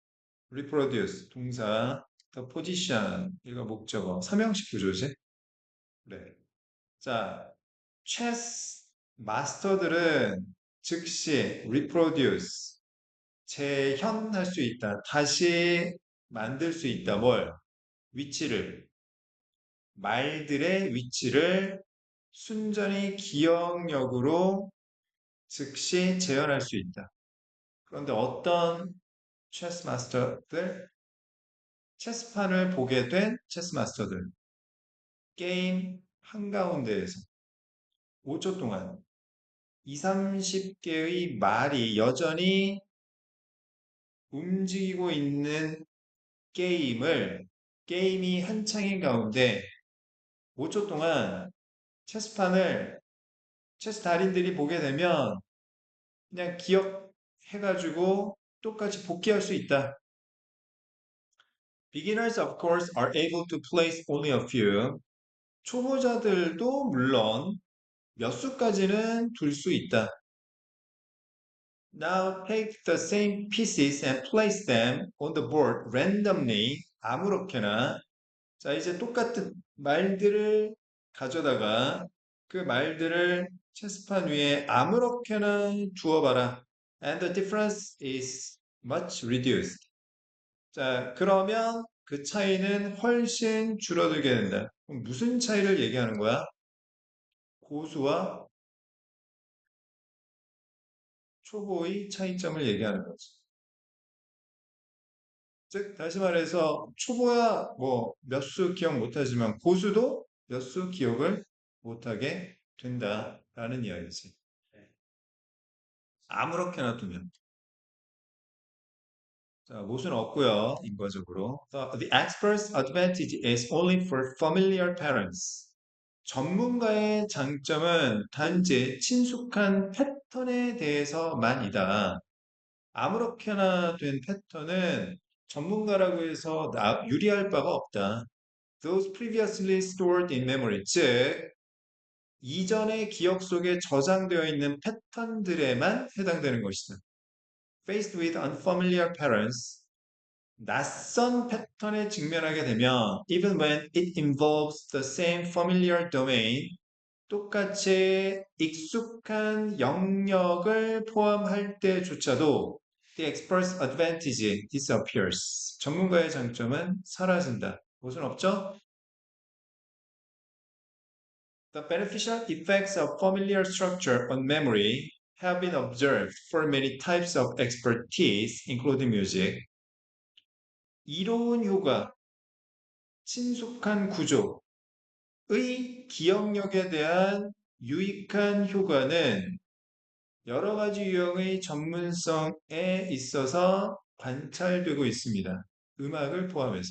reproduce 동사 the position 이거 목적어 3형식 구조지? 네. 자, 체스 마스터들은 즉시 reproduce 재현할 수 있다. 다시 만들 수 있다. 뭘? 위치를 말들의 위치를 순전히 기억력으로 즉시 재현할 수 있다. 그런데 어떤 체스 마스터들, 체스판을 보게 된 체스 마스터들, 게임 한가운데에서 5초 동안 2, 30개의 말이 여전히 움직이고 있는 게임이 한창인 가운데 5초 동안 체스판을 체스 달인들이 보게 되면 그냥 기억해가지고 똑같이 복귀할 수 있다. Beginners, of course, are able to place only a few. 초보자들도 물론 몇 수까지는 둘 수 있다. Now take the same pieces and place them on the board randomly. 아무렇게나. 자, 이제 똑같은 말들을 가져다가 그 말들을 체스판 위에 아무렇게나 두어봐라. And the difference is much reduced. 자, 그러면 그 차이는 훨씬 줄어들게 된다. 그럼 무슨 차이를 얘기하는 거야? 고수와 초보의 차이점을 얘기하는 거지. 즉, 다시 말해서 초보야 뭐 몇 수 기억 못하지만 고수도 몇 수 기억을 못하게 된다라는 이야기지. 아무렇게나 두면. 자, 못은 없고요. 인과적으로. The expert's advantage is only for familiar parents. 전문가의 장점은 단지 친숙한 패턴에 대해서만이다. 아무렇게나 된 패턴은 전문가라고 해서 유리할 바가 없다. Those previously stored in memory, 즉 이전의 기억 속에 저장되어 있는 패턴들에만 해당되는 것이다. Faced with unfamiliar patterns, 낯선 패턴에 직면하게 되면 even when it involves the same familiar domain, 똑같이 익숙한 영역을 포함할 때조차도 the expert's advantage disappears. 전문가의 장점은 사라진다. 무슨 없죠? The beneficial effects of familiar structure on memory have been observed for many types of expertise, including music. 이로운 효과, 친숙한 구조의 기억력에 대한 유익한 효과는 여러 가지 유형의 전문성에 있어서 관찰되고 있습니다. 음악을 포함해서.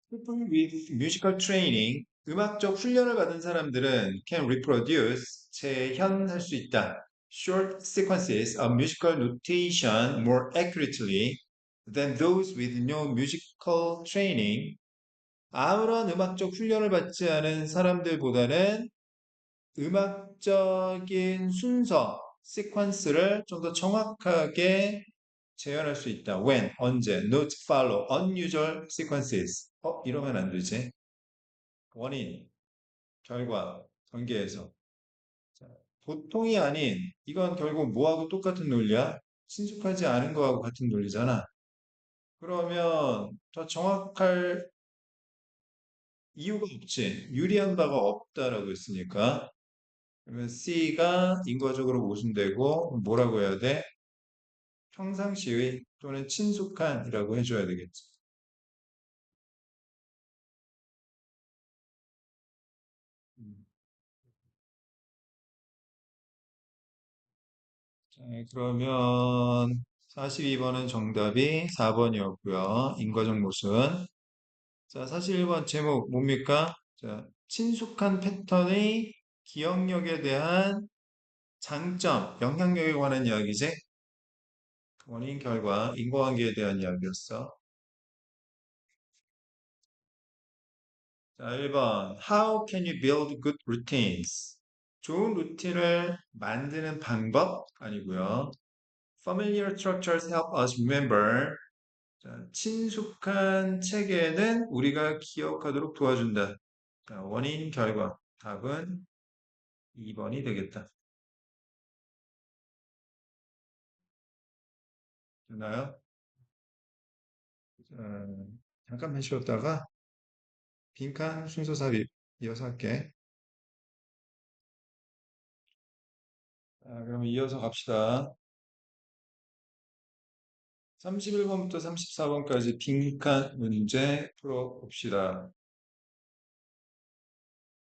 People with musical training, 음악적 훈련을 받은 사람들은 can reproduce, 재현할 수 있다. Short sequences of musical notation more accurately than those with no musical training. 아무런 음악적 훈련을 받지 않은 사람들보다는 음악적인 순서, 시퀀스를 좀 더 정확하게 재현할 수 있다. When, 언제, not follow, unusual sequences. 이러면 안 되지. 원인, 결과, 전개해서. 자, 보통이 아닌, 이건 결국 뭐하고 똑같은 논리야? 친숙하지 않은 거하고 같은 논리잖아. 그러면 더 정확할 이유가 없지. 유리한 바가 없다라고 했으니까. 그러면 C가 인과적으로 모순되고 뭐라고 해야 돼? 평상시의 또는 친숙한이라고 해줘야 되겠지. 음. 자, 그러면 42번은 정답이 4번이었고요. 인과적 모순. 자, 41번 제목 뭡니까? 자, 친숙한 패턴의 기억력에 대한 장점, 영향력에 관한 이야기지. 원인, 결과, 인과관계에 대한 이야기였어. 자, 1번. How can you build good routines? 좋은 루틴을 만드는 방법 아니고요. Familiar structures help us remember. 자, 친숙한 체계는 우리가 기억하도록 도와준다. 자, 원인, 결과. 답은 2번이 되겠다. 됐나요? 잠깐만 쉬었다가 빈칸 순서 삽입 이어서 할게. 그러면 이어서 갑시다. 31번부터 34번까지 빈칸 문제 풀어봅시다.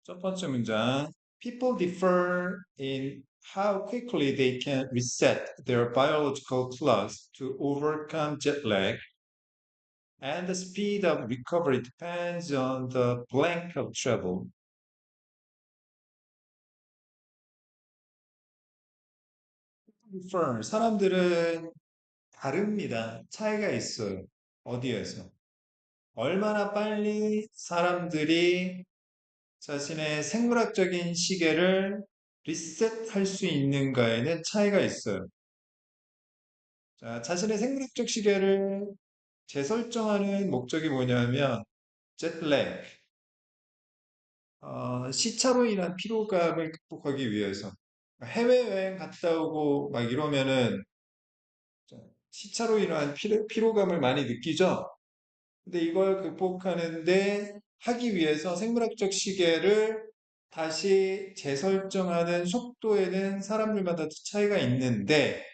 첫 번째 문장. People differ in how quickly they can reset their biological clocks to overcome jet lag, and the speed of recovery depends on the length of travel. Differ. 사람들은 다릅니다. 차이가 있어요. 어디에서? 얼마나 빨리 사람들이 자신의 생물학적인 시계를 리셋할 수 있는가에는 차이가 있어요. 자, 자신의 생물학적 시계를 재설정하는 목적이 뭐냐면, jetlag, 시차로 인한 피로감을 극복하기 위해서. 해외여행 갔다 오고 막 이러면은 시차로 인한 피로감을 많이 느끼죠? 근데 이걸 극복하는데 하기 위해서 생물학적 시계를 다시 재설정하는 속도에는 사람들마다 차이가 있는데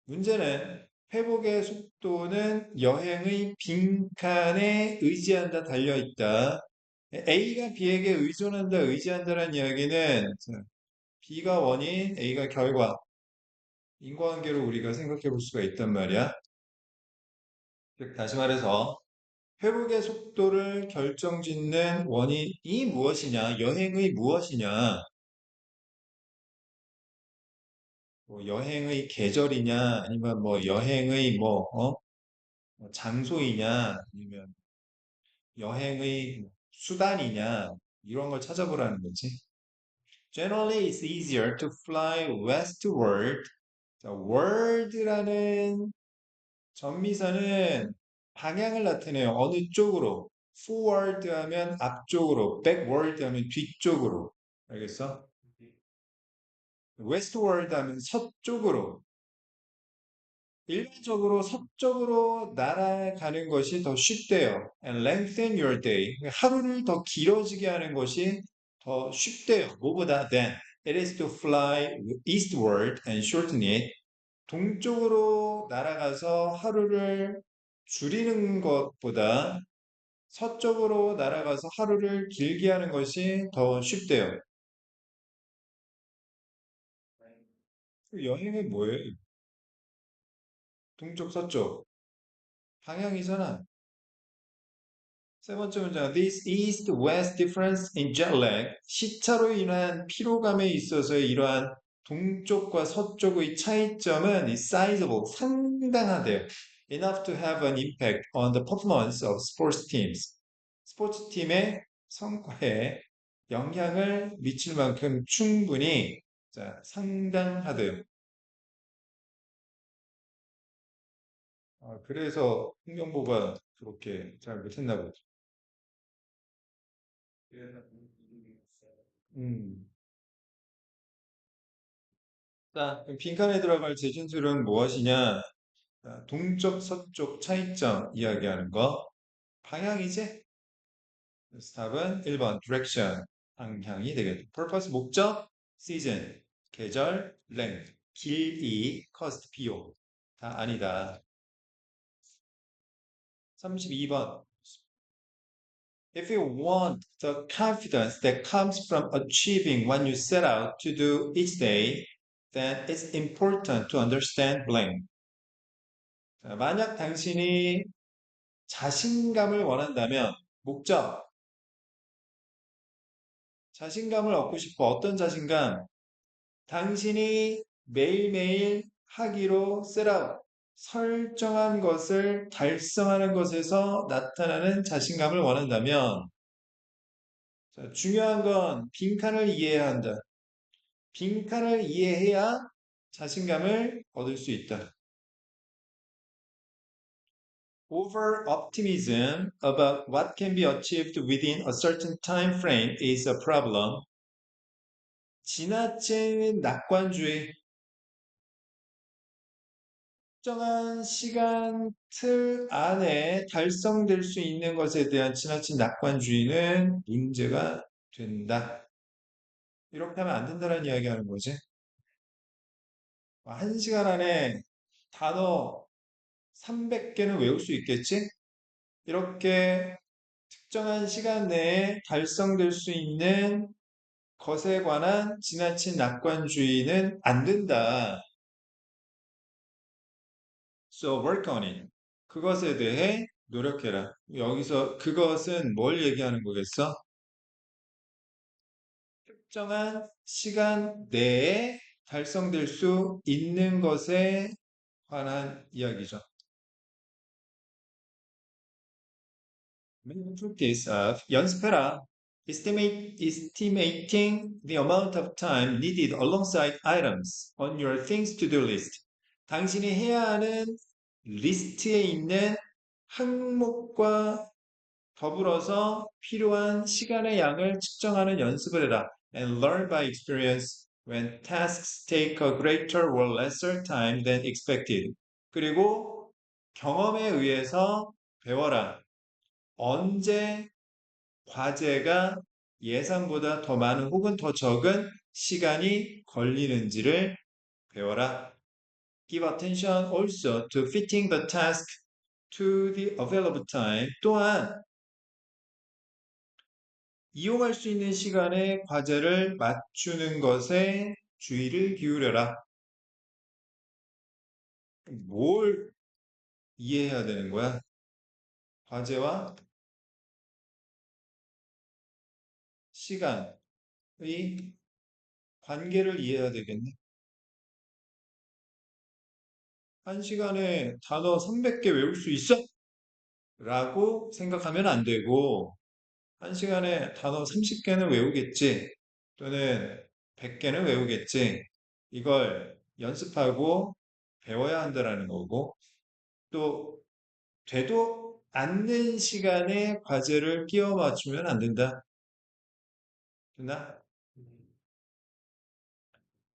문제는 회복의 속도는 여행의 빈칸에 의지한다, 달려있다. A가 B에게 의존한다, 의지한다는 이야기는 B가 원인, A가 결과, 인과관계로 우리가 생각해 볼 수가 있단 말이야. 즉, 다시 말해서 회복의 속도를 결정짓는 원인이 무엇이냐, 여행의 무엇이냐, 뭐 여행의 계절이냐, 아니면 뭐 여행의 뭐 장소이냐, 아니면 여행의 수단이냐, 이런 걸 찾아보라는 거지. Generally, it's easier to fly westward. 자, word라는 전미사는 방향을 나타내요. 어느 쪽으로. forward 하면 앞쪽으로, backward 하면 뒤쪽으로. 알겠어? westward 하면 서쪽으로. 일반적으로 서쪽으로 날아가는 것이 더 쉽대요. And lengthen your day. 하루를 더 길어지게 하는 것이 더 쉽대요. 뭐보다 than it is to fly eastward and shorten it. 동쪽으로 날아가서 하루를 줄이는 것보다 서쪽으로 날아가서 하루를 길게 하는 것이 더 쉽대요. 여행은 뭐예요? 동쪽, 서쪽. 방향이잖아. 세 번째 문장. This east-west difference in jet lag. 시차로 인한 피로감에 있어서의 이러한 동쪽과 서쪽의 차이점은 is sizable, 상당하대요. Enough to have an impact on the performance of sports teams. 스포츠 팀의 성과에 영향을 미칠 만큼 충분히 자, 상당하대요. 그래서 홍명보가 그렇게 잘 못했나 보죠. 음. 자, 그럼 빈칸에 들어갈 재진술은 무엇이냐? 자, 동쪽, 서쪽 차이점 이야기하는 거. 방향이지? 그래서 답은 1번 direction, 방향이 되겠다. purpose, 목적, season, 계절, length, 길이, cost, 비용. 다 아니다. 32번. If you want the confidence that comes from achieving what you set out to do each day, then it's important to understand blank. 자, 만약 당신이 자신감을 원한다면, 목적, 자신감을 얻고 싶어. 어떤 자신감? 당신이 매일매일 하기로 셋아웃, 설정한 것을 달성하는 것에서 나타나는 자신감을 원한다면, 자, 중요한 건 빈칸을 이해해야 한다. 빈칸을 이해해야 자신감을 얻을 수 있다. Over optimism about what can be achieved within a certain time frame is a problem. 지나친 낙관주의, 특정한 시간 틀 안에 달성될 수 있는 것에 대한 지나친 낙관주의는 문제가 된다. 이렇게 하면 안 된다는 이야기 하는 거지. 한 시간 안에 단어 300개는 외울 수 있겠지? 이렇게 특정한 시간 내에 달성될 수 있는 것에 관한 지나친 낙관주의는 안 된다. So work on it. 그것에 대해 노력해라. 여기서 그것은 뭘 얘기하는 거겠어? 특정한 시간 내에 달성될 수 있는 것에 관한 이야기죠. practice of 연습해라. Estimating the amount of time needed alongside items on your things to do list. 당신이 해야 하는 리스트에 있는 항목과 더불어서 필요한 시간의 양을 측정하는 연습을 해라. And learn by experience when tasks take a greater or lesser time than expected. 그리고 경험에 의해서 배워라. 언제 과제가 예상보다 더 많은 혹은 더 적은 시간이 걸리는지를 배워라. Give attention also to fitting the task to the available time. 또한 이용할 수 있는 시간에 과제를 맞추는 것에 주의를 기울여라. 뭘 이해해야 되는 거야? 과제와 시간의 관계를 이해해야 되겠네. 한 시간에 단어 300개 외울 수 있어? 라고 생각하면 안 되고, 한 시간에 단어 30개는 외우겠지, 또는 100개는 외우겠지, 이걸 연습하고 배워야 한다라는 거고, 또 되도 않는 시간에 과제를 끼워 맞추면 안 된다. 됐나?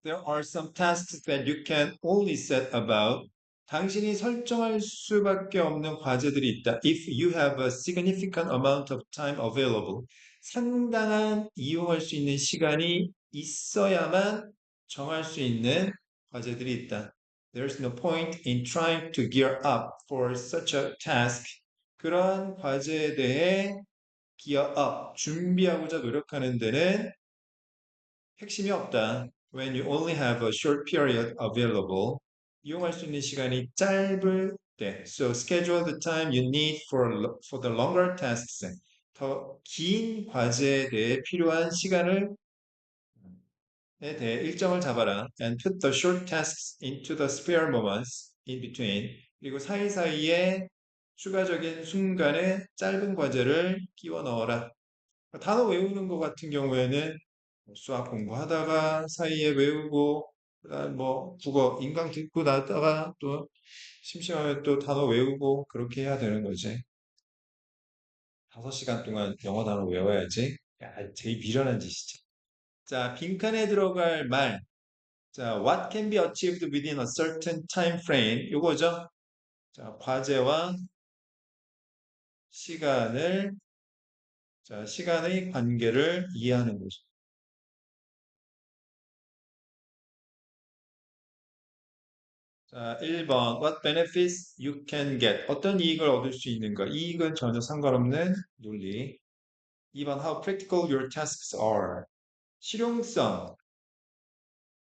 There are some tasks that you can only set about. 당신이 설정할 수밖에 없는 과제들이 있다. If you have a significant amount of time available. 상당한 이용할 수 있는 시간이 있어야만 정할 수 있는 과제들이 있다. There's no point in trying to gear up for such a task. 그러한 과제에 대해 gear up, 준비하고자 노력하는 데는 핵심이 없다. When you only have a short period available, 이용할 수 있는 시간이 짧을 때. So schedule the time you need for the longer tasks. 더 긴 과제에 대해 필요한 시간을 에 대해 일정을 잡아라. And put the short tasks into the spare moments in between. 그리고 사이사이에 추가적인 순간에 짧은 과제를 끼워 넣어라. 단어 외우는 것 같은 경우에는 수학 공부하다가 사이에 외우고, 그다음 뭐 국어 인강 듣고 나다가 또 심심하면 또 단어 외우고 그렇게 해야 되는 거지. 5시간 동안 영어 단어 외워야지. 야, 되게 미련한 짓이지. 자, 빈칸에 들어갈 말. 자, what can be achieved within a certain time frame. 요거죠. 자, 과제와 시간을, 자, 시간의 관계를 이해하는 거죠. 자, 1번 What benefits you can get? 어떤 이익을 얻을 수 있는가? 이익은 전혀 상관없는 논리. 2번 How practical your tasks are? 실용성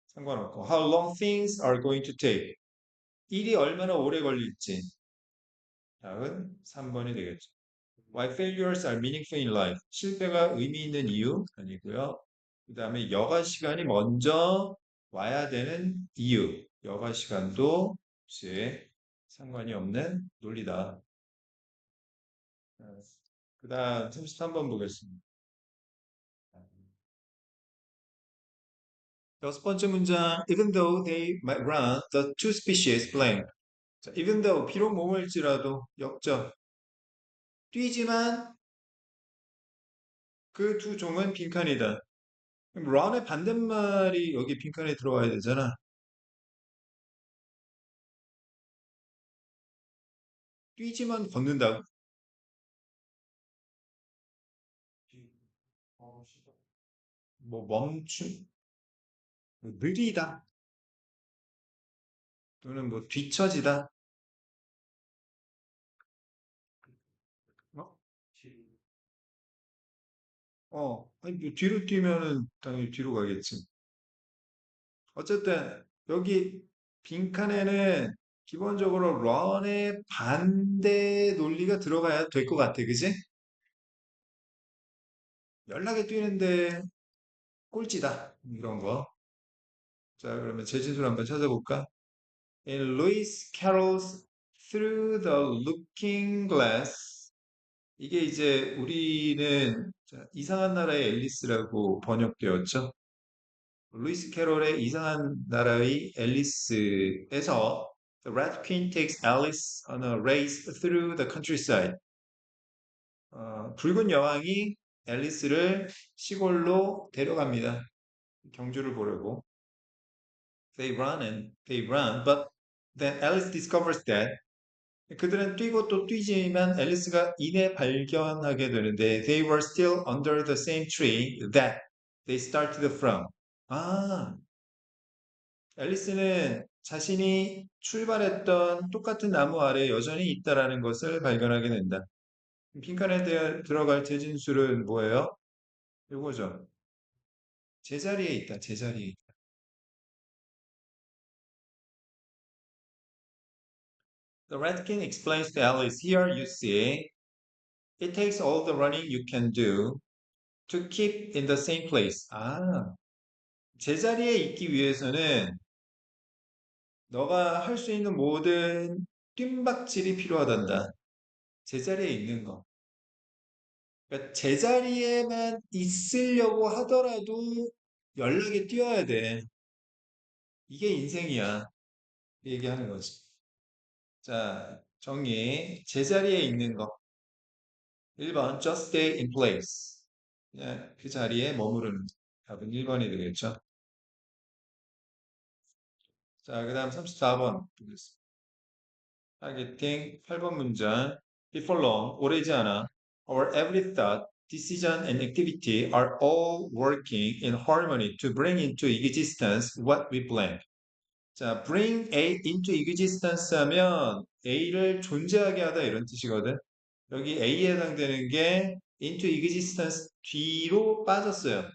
상관없고 How long things are going to take? 일이 얼마나 오래 걸릴지. 다음 3번이 되겠죠. Why failures are meaningful in life? 실패가 의미 있는 이유 아니고요. 그 다음에 여가 시간이 먼저 와야 되는 이유. 여가 시간도 혹시 상관이 없는 논리다. 그 다음 33번 보겠습니다. 여섯 번째 문장. Even though they might run, the two species blank. 자, even though 비록 모을지라도 역적. 뛰지만 그 두 종은 빈칸이다. 그럼 run의 반대말이 여기 빈칸에 들어와야 되잖아. 뛰지만 걷는다고. 뭐 멈춤, 느리다 또는 뭐 뒤처지다. 어? 아니, 뭐 뒤로 뛰면은 당연히 뒤로 가겠지. 어쨌든 여기 빈칸에는 기본적으로 런의 반대 논리가 들어가야 될 것 같아, 그지? 연락에 뛰는데 꼴찌다. 이런 거. 자, 그러면 재진술 한번 찾아볼까? In Lewis Carroll's Through the Looking Glass. 이게 이제 우리는 자, 이상한 나라의 앨리스라고 번역되었죠. 루이스 캐롤의 이상한 나라의 앨리스에서 The Red Queen takes Alice on a race through the countryside. 붉은 여왕이 앨리스를 시골로 데려갑니다. 경주를 보려고. They run, but then Alice discovers that 그들은 뛰고 또 뛰지만 앨리스가 이내 발견하게 되는데 they were still under the same tree that they started from. 아, 앨리스는 자신이 출발했던 똑같은 나무 아래 여전히 있다라는 것을 발견하게 된다. 빈칸에 들어갈 재진술은 뭐예요? 요거죠. 제자리에 있다, 제자리에 있다. The Redkin explains to Alice, here you see, it takes all the running you can do to keep in the same place. 아, 제자리에 있기 위해서는 너가 할 수 있는 모든 뜀박질이 필요하단다. 제자리에 있는 거. 그러니까 제자리에만 있으려고 하더라도 연락에 뛰어야 돼. 이게 인생이야. 얘기하는 거지. 자, 정리. 제자리에 있는 거. 1번, just stay in place. 그냥 그 자리에 머무르는 거. 답은 1번이 되겠죠. 자, 그 다음 34번. 타겟팅 8번 문장. Before long, 오래지 않아. Our every thought, decision, and activity are all working in harmony to bring into existence what we plan. 자, bring A into existence 하면 A를 존재하게 하다 이런 뜻이거든. 여기 A에 해당되는 게 into existence 뒤로 빠졌어요.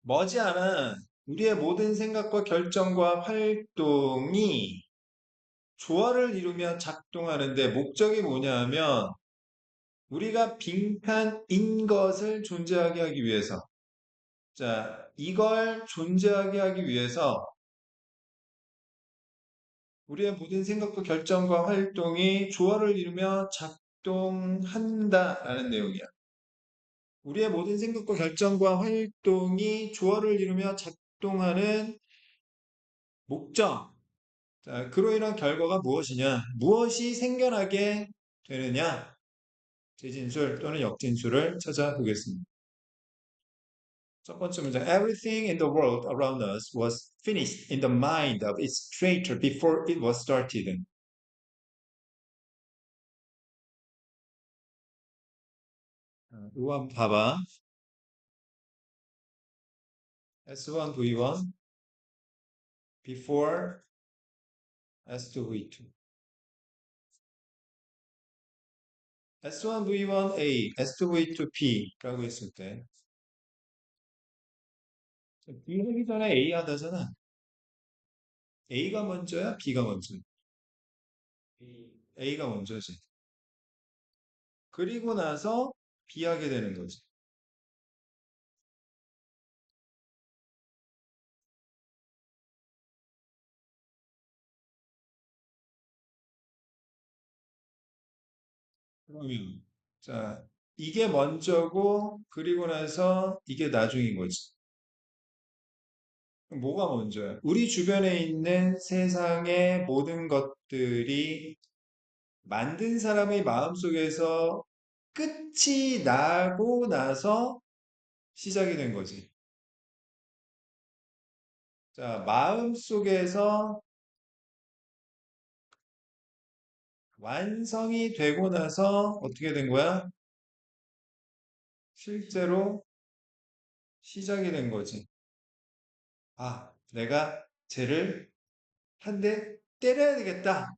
머지않아 우리의 모든 생각과 결정과 활동이 조화를 이루며 작동하는데 목적이 뭐냐 하면 우리가 빈칸인 것을 존재하게 하기 위해서 자, 이걸 존재하게 하기 위해서 우리의 모든 생각과 결정과 활동이 조화를 이루며 작동한다라는 내용이야. 우리의 모든 생각과 결정과 활동이 조화를 이루며 작동하는 목적. 자, 그로 인한 결과가 무엇이냐? 무엇이 생겨나게 되느냐? 재진술 또는 역진술을 찾아보겠습니다. 첫 번째 문장. Everything in the world around us was finished in the mind of its creator before it was started. 이거 한번 봐봐. S1, V1, before S2, V2. S1, V1, A, S2, V2, B라고 했을 때 B 하기 전에 A 하다잖아. A가 먼저야? B가 먼저야? A가 먼저지. 그리고 나서 B 하게 되는 거지. 그러면 자, 이게 먼저고 그리고 나서 이게 나중인 거지. 그럼 뭐가 먼저야? 우리 주변에 있는 세상의 모든 것들이 만든 사람의 마음속에서 끝이 나고 나서 시작이 된 거지. 자, 마음속에서 완성이 되고 나서 어떻게 된 거야? 실제로 시작이 된 거지. 아, 내가 쟤를 한 대 때려야 되겠다.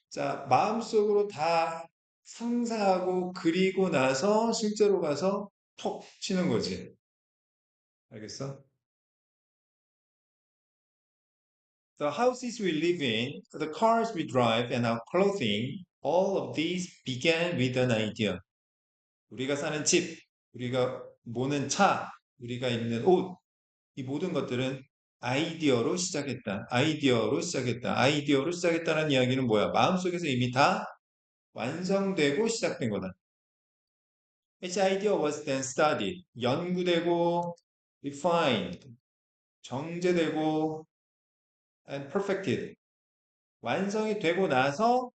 자, 마음속으로 다 상상하고 그리고 나서 실제로 가서 톡 치는 거지. 알겠어? The houses we live in, the cars we drive, and our clothing, all of these began with an idea. 우리가 사는 집, 우리가 모는 차, 우리가 입는 옷, 이 모든 것들은 아이디어로 시작했다. 아이디어로 시작했다. 아이디어로 시작했다는 이야기는 뭐야? 마음속에서 이미 다 완성되고 시작된 거다. Each idea was then studied. 연구되고, refined, 정제되고, and perfected. 완성이 되고 나서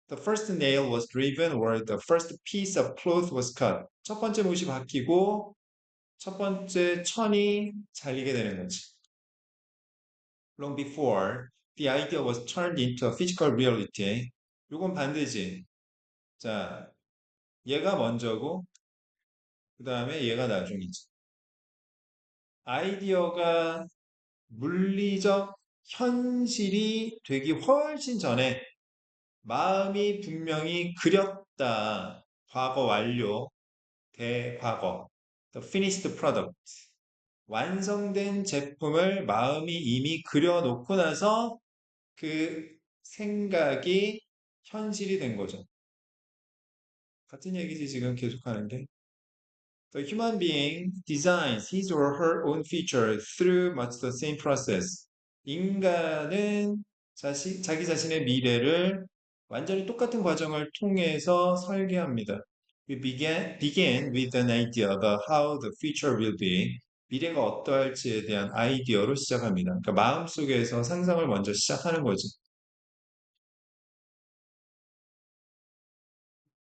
the first nail was driven or the first piece of cloth was cut. 첫 번째 못이 박히고 첫 번째 천이 잘리게 되는 거지. Long before the idea was turned into a physical reality. 요건 반대지. 자, 얘가 먼저고 그 다음에 얘가 나중이지. 아이디어가 물리적 현실이 되기 훨씬 전에 마음이 분명히 그렸다. 과거 완료, 대과거. The finished product. 완성된 제품을 마음이 이미 그려놓고 나서 그 생각이 현실이 된 거죠. 같은 얘기지 지금 계속하는 게. The human being designs his or her own future through much the same process. 인간은 자기 자신의 미래를 완전히 똑같은 과정을 통해서 설계합니다. We begin with an idea about how the future will be. 미래가 어떠할지에 대한 아이디어로 시작합니다. 그러니까 마음속에서 상상을 먼저 시작하는 거지.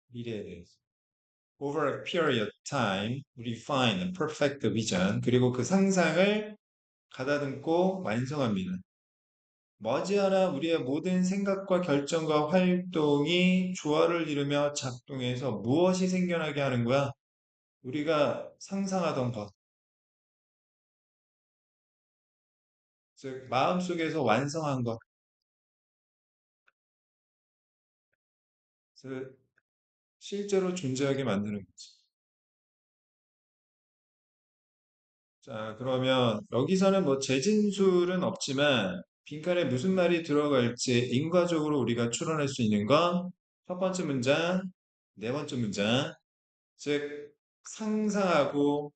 미래에 대해서. Over a period of time, refine a perfect vision. 그리고 그 상상을 가다듬고 완성합니다. 머지않아 우리의 모든 생각과 결정과 활동이 조화를 이루며 작동해서 무엇이 생겨나게 하는 거야? 우리가 상상하던 것, 즉 마음속에서 완성한 것, 즉 실제로 존재하게 만드는 거지. 자, 그러면 여기서는 뭐 재진술은 없지만 빈칸에 무슨 말이 들어갈지 인과적으로 우리가 추론할 수 있는 건 첫 번째 문장, 네 번째 문장, 즉 상상하고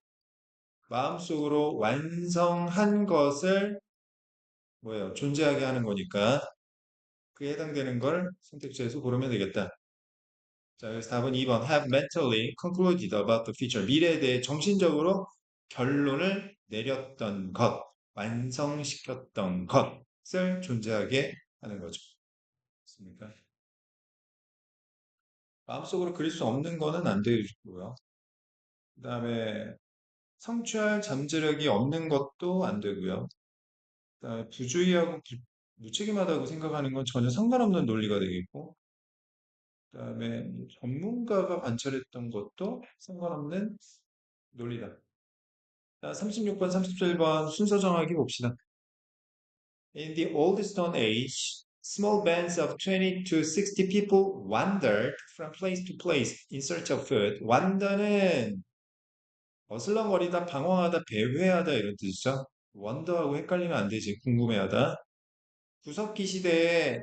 마음속으로 완성한 것을 뭐예요? 존재하게 하는 거니까 그에 해당되는 걸 선택지에서 고르면 되겠다. 자, 그래서 답은 2번 have mentally concluded about the future. 미래에 대해 정신적으로 결론을 내렸던 것, 완성시켰던 것을 존재하게 하는 거죠. 맞습니까? 마음속으로 그릴 수 없는 거는 안 되고요. 그 다음에 성취할 잠재력이 없는 것도 안 되고요. 그다음에 부주의하고 무책임하다고 생각하는 건 전혀 상관없는 논리가 되겠고, 그다음에 전문가가 관찰했던 것도 상관없는 논리다. 자, 36번, 37번 순서 정하기 봅시다. In the old stone age, small bands of 20 to 60 people wandered from place to place in search of food. wander는 어슬렁거리다, 방황하다, 배회하다 이런 뜻이죠. 원더하고 헷갈리면 안 되지. 궁금해하다. 구석기 시대에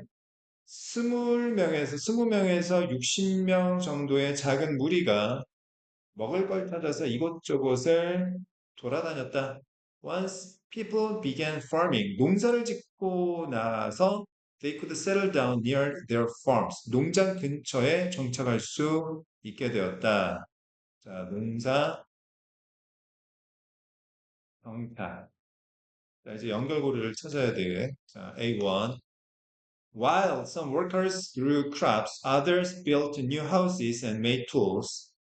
20명에서 60명 정도의 작은 무리가 먹을 걸 찾아서 이곳저곳을 돌아다녔다. Once people began farming, 농사를 짓고 나서 they could settle down near their farms. 농장 근처에 정착할 수 있게 되었다. 자, 농사, 정착. 자, 이제 연결고리를 찾아야 돼. 자, A1. While some workers grew crops, others built new houses and made tools.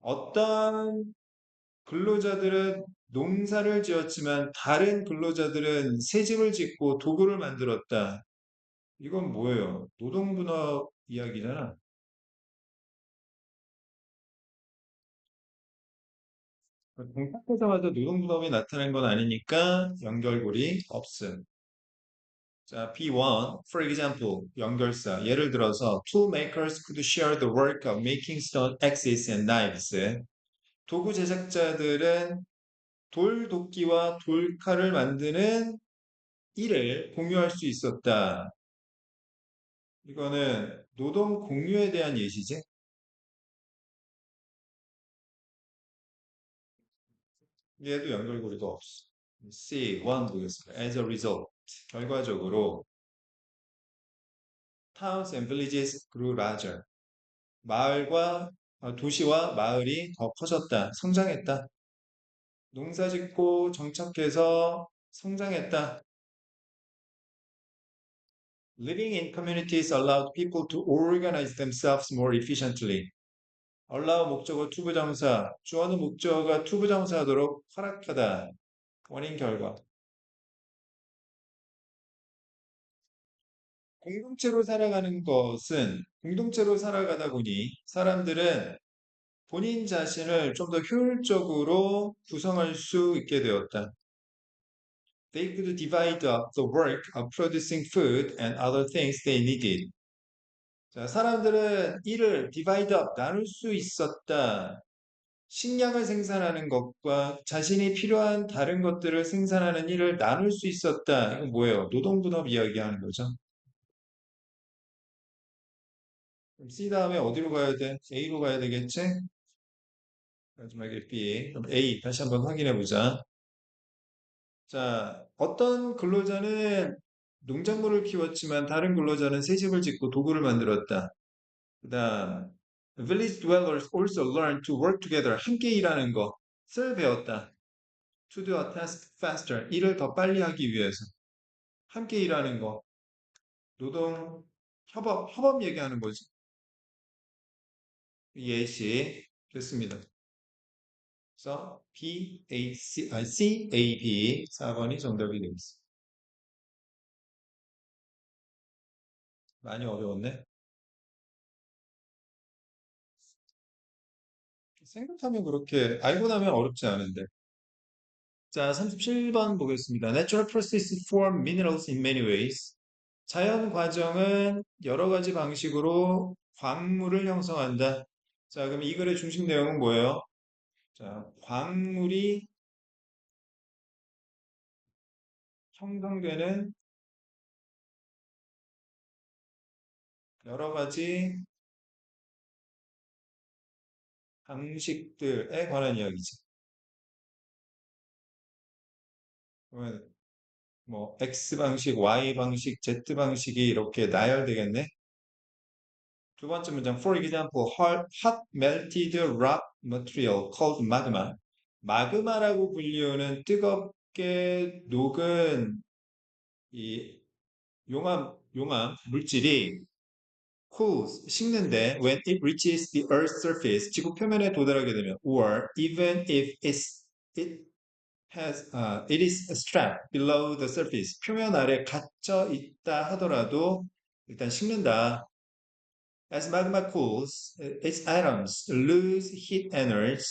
어떤 근로자들은 농사를 지었지만 다른 근로자들은 새 집을 짓고 도구를 만들었다. 이건 뭐예요? 노동분업 이야기잖아. 동탁하자마자 노동분업이 나타난 건 아니니까 연결고리 없음. 자, B1, for example, 연결사. 예를 들어서, tool makers could share the work of making stone axes and knives. 도구 제작자들은 돌도끼와 돌칼을 만드는 일을 공유할 수 있었다. 이거는 노동 공유에 대한 예시지? 얘도 연결고리가 없어. C, 1 보겠습니다. As a result, 결과적으로 towns and villages grew larger. 마을과 도시와 마을이 더 커졌다. 성장했다. 농사짓고 정착해서 성장했다. Living in communities allowed people to organize themselves more efficiently. allow 목적어 투부정사, 주어는 목적어가 투부정사하도록 허락하다. 원인 결과. 공동체로 살아가는 것은 공동체로 살아가다 보니 사람들은 본인 자신을 좀 더 효율적으로 구성할 수 있게 되었다. They could divide up the work of producing food and other things they needed. 자, 사람들은 이를 divide up, 나눌 수 있었다. 식량을 생산하는 것과 자신이 필요한 다른 것들을 생산하는 일을 나눌 수 있었다. 이건 뭐예요? 노동분업 이야기하는 거죠. 그럼 C 다음에 어디로 가야 돼? A로 가야 되겠지? 마지막에 B. 그럼 A 다시 한번 확인해 보자. 자, 어떤 근로자는 농작물을 키웠지만 다른 근로자는 새 집을 짓고 도구를 만들었다. 그다음 village dwellers also learned to work together. 함께 일하는 것을 배웠다. To do a task faster. 일을 더 빨리 하기 위해서. 함께 일하는 거. 노동, 협업 얘기하는 거지. 예시 됐습니다. 그래서 B, A, C, A, B 4번이 정답이 되겠습니다. 많이 어려웠네. 생각하면 그렇게 알고 나면 어렵지 않은데. 자, 37번 보겠습니다. Natural processes form minerals in many ways. 자연 과정은 여러 가지 방식으로 광물을 형성한다. 자, 그럼 이 글의 중심 내용은 뭐예요? 자, 광물이 형성되는 여러 가지 방식들에 관한 이야기지. 그러면 뭐 X 방식, Y 방식, Z 방식이 이렇게 나열되겠네. 두 번째 문장, for example, hot melted rock material called magma. 마그마라고 불리우는 뜨겁게 녹은 이 용암 물질이 cools 식는데 when it reaches the earth's surface 지구 표면에 도달하게 되면 or even if it it is strapped below the surface 표면 아래 갇혀 있다 하더라도 일단 식는다. As magma cools, its atoms lose heat energy.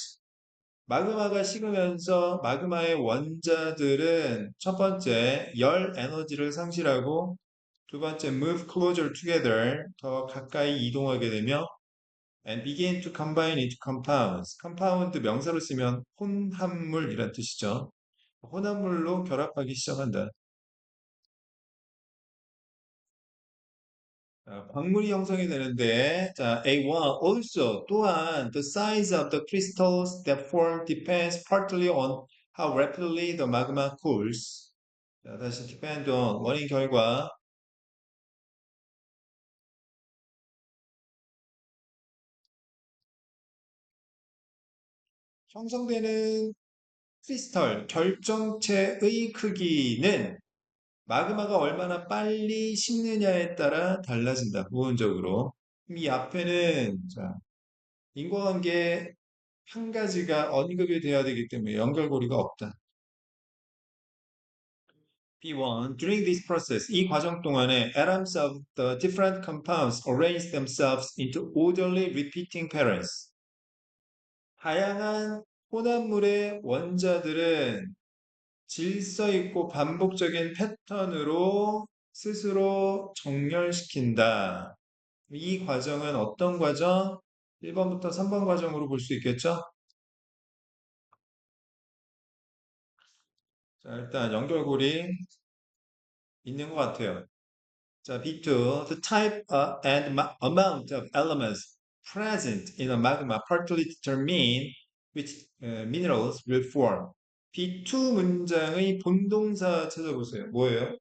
마그마가 식으면서 마그마의 원자들은 첫 번째 열 에너지를 상실하고 두 번째 move closer together 더 가까이 이동하게 되며 and begin to combine into compounds. compound 명사로 쓰면 혼합물이란 뜻이죠. 혼합물로 결합하기 시작한다. 자, 광물이 형성이 되는데, 자, A1 also 또한 the size of the crystals that form depends partly on how rapidly the magma cools. 자, 다시 depend on 원인 결과 형성되는 크리스털 결정체의 크기는 마그마가 얼마나 빨리 식느냐에 따라 달라진다. 부분적으로. 이 앞에는 자, 인과관계 한 가지가 언급이 돼야 되기 때문에 연결고리가 없다. B1. During this process, 이 과정 동안에 atoms of the different compounds arrange themselves into orderly repeating patterns. 다양한 혼합물의 원자들은 질서 있고 반복적인 패턴으로 스스로 정렬시킨다. 이 과정은 어떤 과정? 1번부터 3번 과정으로 볼 수 있겠죠? 자, 일단 연결고리 있는 것 같아요. 자, B2, the type and amount of elements present in a magma partly determine which minerals will form. B2 문장의 본동사 찾아보세요. 뭐예요?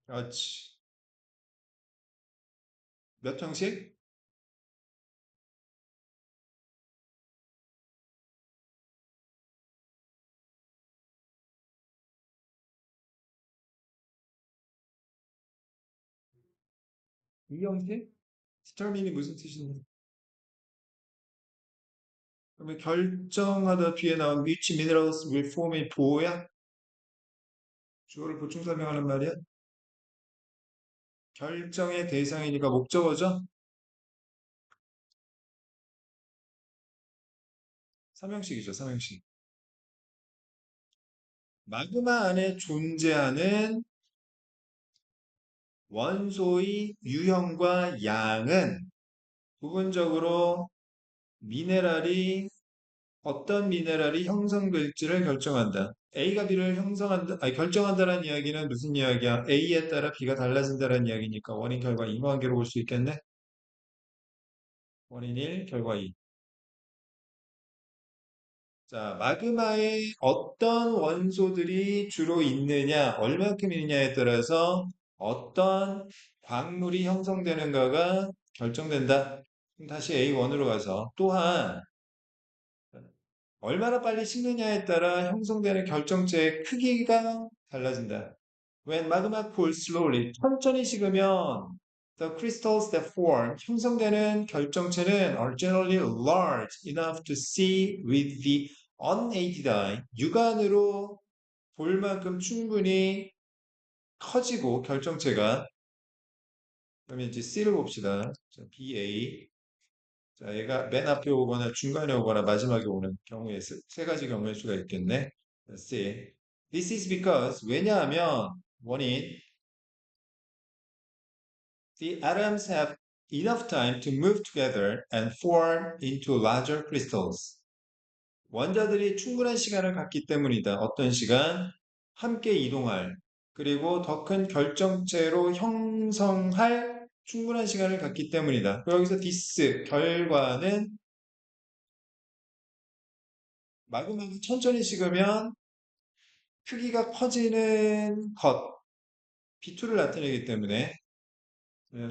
그렇지. 몇 형식? 이 형식? determine이 무슨 뜻인데? 그러면 결정하다 뒤에 나온 which minerals will form이 보호야? 주어를 보충 설명하는 말이야? 결정의 대상이니까 목적어죠? 삼형식이죠, 삼형식. 마그마 안에 존재하는 원소의 유형과 양은 부분적으로 미네랄이 어떤 미네랄이 형성될지를 결정한다. A가 B를 형성한다, 아니, 결정한다는 이야기는 무슨 이야기야? A에 따라 B가 달라진다는 이야기니까 원인, 결과, 이모관계로 볼 수 있겠네? 원인 1, 결과 2. 자, 마그마에 어떤 원소들이 주로 있느냐, 얼마큼 있느냐에 따라서 어떤 광물이 형성되는가가 결정된다. 그럼 다시 A1으로 가서 또한 얼마나 빨리 식느냐에 따라 형성되는 결정체의 크기가 달라진다. When magma cools slowly, 천천히 식으면 the crystals that form, 형성되는 결정체는 are generally large enough to see with the unaided eye, 육안으로 볼 만큼 충분히 커지고 결정체가 그러면 이제 C를 봅시다. 자, BA. 자, 얘가 맨 앞에 오거나 중간에 오거나 마지막에 오는 경우에 세 가지 경우의 수가 있겠네. 자, C. This is because 왜냐하면 원인 the atoms have enough time to move together and form into larger crystals. 원자들이 충분한 시간을 갖기 때문이다. 어떤 시간? 함께 이동할, 그리고 더 큰 결정체로 형성할 충분한 시간을 갖기 때문이다. 그리고 여기서 this, 결과는 마그마가 천천히 식으면 크기가 커지는 것, B2를 나타내기 때문에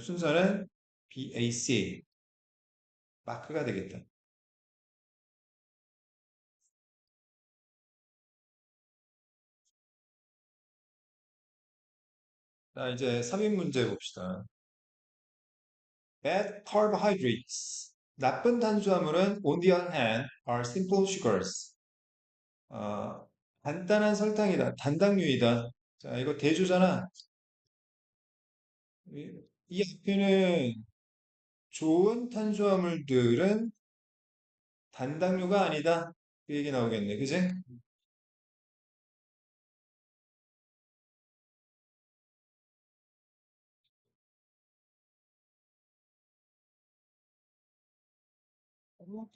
순서는 BAC, 마크가 되겠다. 자, 이제 3인 문제 봅시다. Bad carbohydrates. 나쁜 탄수화물은 on the other hand are simple sugars. 어, 간단한 설탕이다. 단당류이다. 자, 이거 대조잖아. 이 앞에는 좋은 탄수화물들은 단당류가 아니다. 그 얘기 나오겠네. 그지?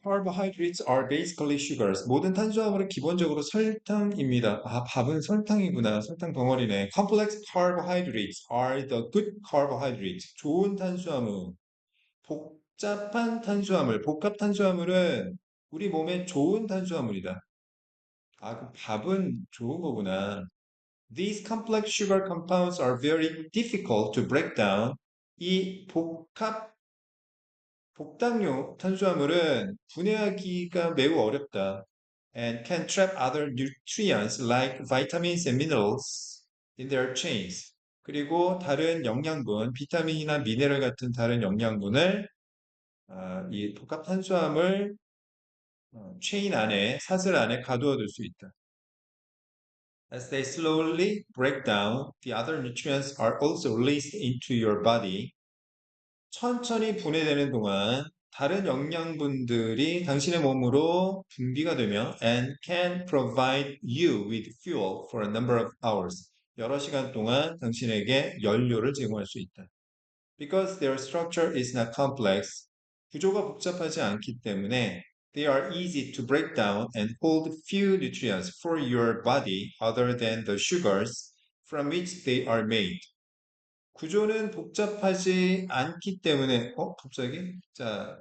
Carbohydrates are basically sugars. 모든 탄수화물은 기본적으로 설탕입니다. 아, 밥은 설탕이구나. 설탕 덩어리네. Complex carbohydrates are the good carbohydrates. 좋은 탄수화물. 복잡한 탄수화물, 복합 탄수화물은 우리 몸에 좋은 탄수화물이다. 아, 그 밥은 좋은 거구나. These complex sugar compounds are very difficult to break down. 이 복당류 탄수화물은 분해하기가 매우 어렵다. And can trap other nutrients like vitamins and minerals in their chains. 그리고 다른 영양분, 비타민이나 미네랄 같은 다른 영양분을 이 복합 탄수화물 체인 안에, 사슬 안에 가두어 둘 수 있다. As they slowly break down, the other nutrients are also released into your body. 천천히 분해되는 동안 다른 영양분들이 당신의 몸으로 분비가 되며 and can provide you with fuel for a number of hours. 여러 시간 동안 당신에게 연료를 제공할 수 있다. Because their structure is not complex, 구조가 복잡하지 않기 때문에 they are easy to break down and hold few nutrients for your body other than the sugars from which they are made. 구조는 복잡하지 않기 때문에, 갑자기? 자,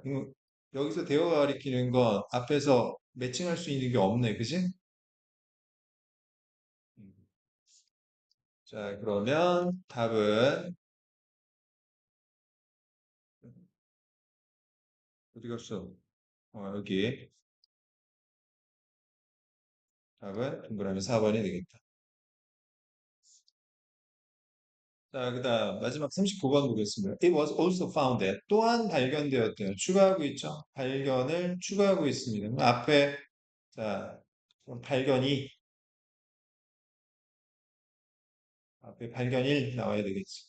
여기서 대화가 가리키는 건 앞에서 매칭할 수 있는 게 없네, 그지? 자, 그러면 답은, 어디 갔어? 여기. 답은 동그라미 4번이 되겠다. 자, 그 다음, 마지막 39번 보겠습니다. It was also found that 또한 발견되었대요. 추가하고 있죠? 발견을 추가하고 있습니다. 그럼 앞에, 자, 그럼 발견이, 앞에 발견 1 나와야 되겠지.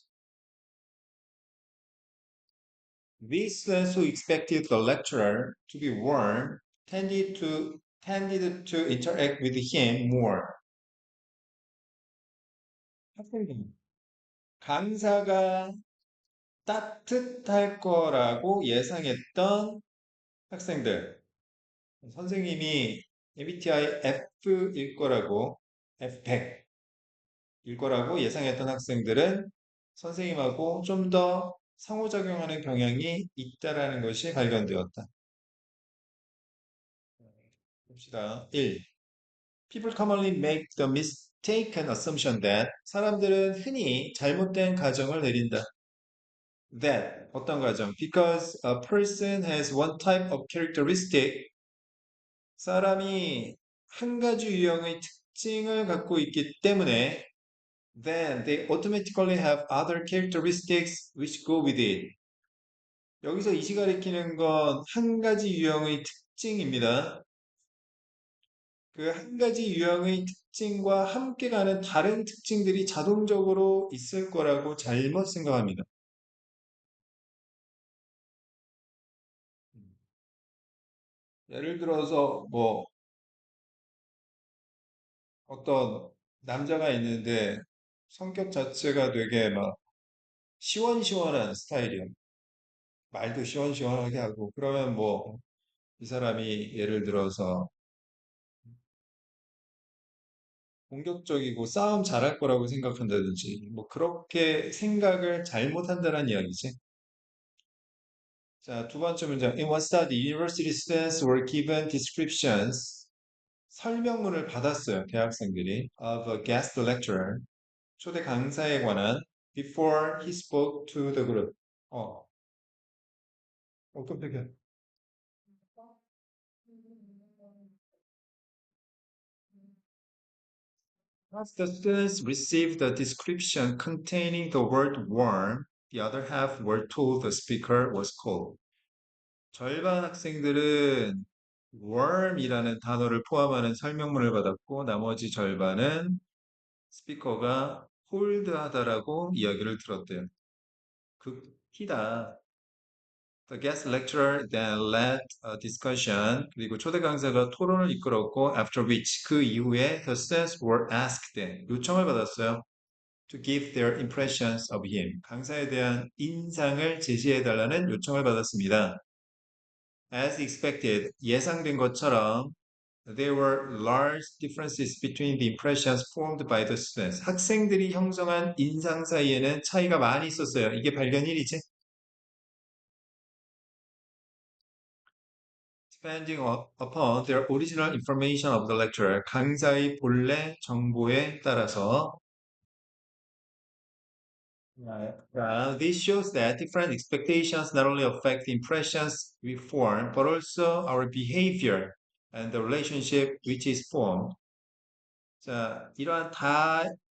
These students who expected the lecturer to be warm tended to interact with him more. 학생들. 강사가 따뜻할 거라고 예상했던 학생들. 선생님이 MBTI F일 거라고, F100일 거라고 예상했던 학생들은 선생님하고 좀 더 상호작용하는 경향이 있다라는 것이 발견되었다. 봅시다. 1. People commonly make the mistaken assumption that 사람들은 흔히 잘못된 가정을 내린다. That 어떤 가정? Because a person has one type of characteristic 사람이 한 가지 유형의 특징을 갖고 있기 때문에 then they automatically have other characteristics which go with it. 여기서 이시 가리키는 건 한 가지 유형의 특징입니다. 그 한 가지 유형의 특징과 함께 가는 다른 특징들이 자동적으로 있을 거라고 잘못 생각합니다. 예를 들어서 뭐 어떤 남자가 있는데 성격 자체가 되게 막 시원시원한 스타일이야. 말도 시원시원하게 하고 그러면 뭐 이 사람이 예를 들어서 공격적이고 싸움 잘할 거라고 생각한다든지 뭐 그렇게 생각을 잘못한다는 이야기지. 자, 두 번째 문장. In one study, university students were given descriptions. 설명문을 받았어요. 대학생들이 of a guest lecturer. 초대 강사에 관한 before he spoke to the group. 어, 깜짝이야. Once the students received the description containing the word warm, the other half were told the speaker was cold. 절반 학생들은 warm이라는 단어를 포함하는 설명문을 받았고 나머지 절반은 스피커가 cold하다라고 이야기를 들었대요. 극히다. The guest lecturer then led a discussion. 그리고 초대 강사가 토론을 이끌었고 after which 그 이후에 the students were asked 요청을 받았어요. To give their impressions of him. 강사에 대한 인상을 제시해 달라는 요청을 받았습니다. As expected, 예상된 것처럼 there were large differences between the impressions formed by the students. 학생들이 형성한 인상 사이에는 차이가 많이 있었어요. 이게 발견 1이지? Depending upon their original information of the lecturer, 강사의 본래 정보에 따라서 this shows that different expectations not only affect the impressions we form, but also our behavior and the relationship which is formed. 자, 이러한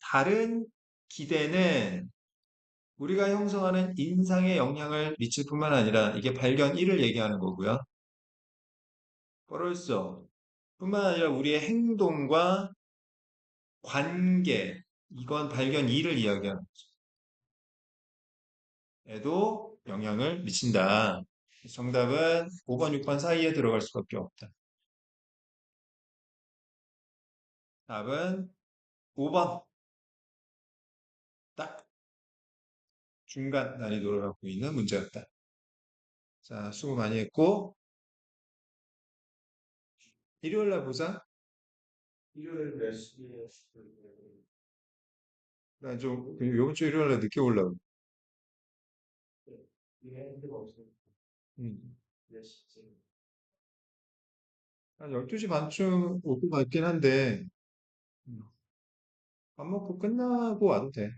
다른 기대는 우리가 형성하는 인상에 영향을 미칠 뿐만 아니라 이게 발견 1을 얘기하는 거고요. but also 뿐만 아니라 우리의 행동과 관계, 이건 발견 2를 이야기하는 거죠. 에도 영향을 미친다. 정답은 5번, 6번 사이에 들어갈 수밖에 없다. 답은 5번. 딱 중간 난이도를 갖고 있는 문제였다. 자, 수고 많이 했고, 일요일 날 보자. 일요일 몇 시에? 나 좀, 요번 주 일요일 날 늦게 오려고. 음. 한 12시 반쯤 올 것 같긴 한데, 밥 먹고 끝나고 와도 돼.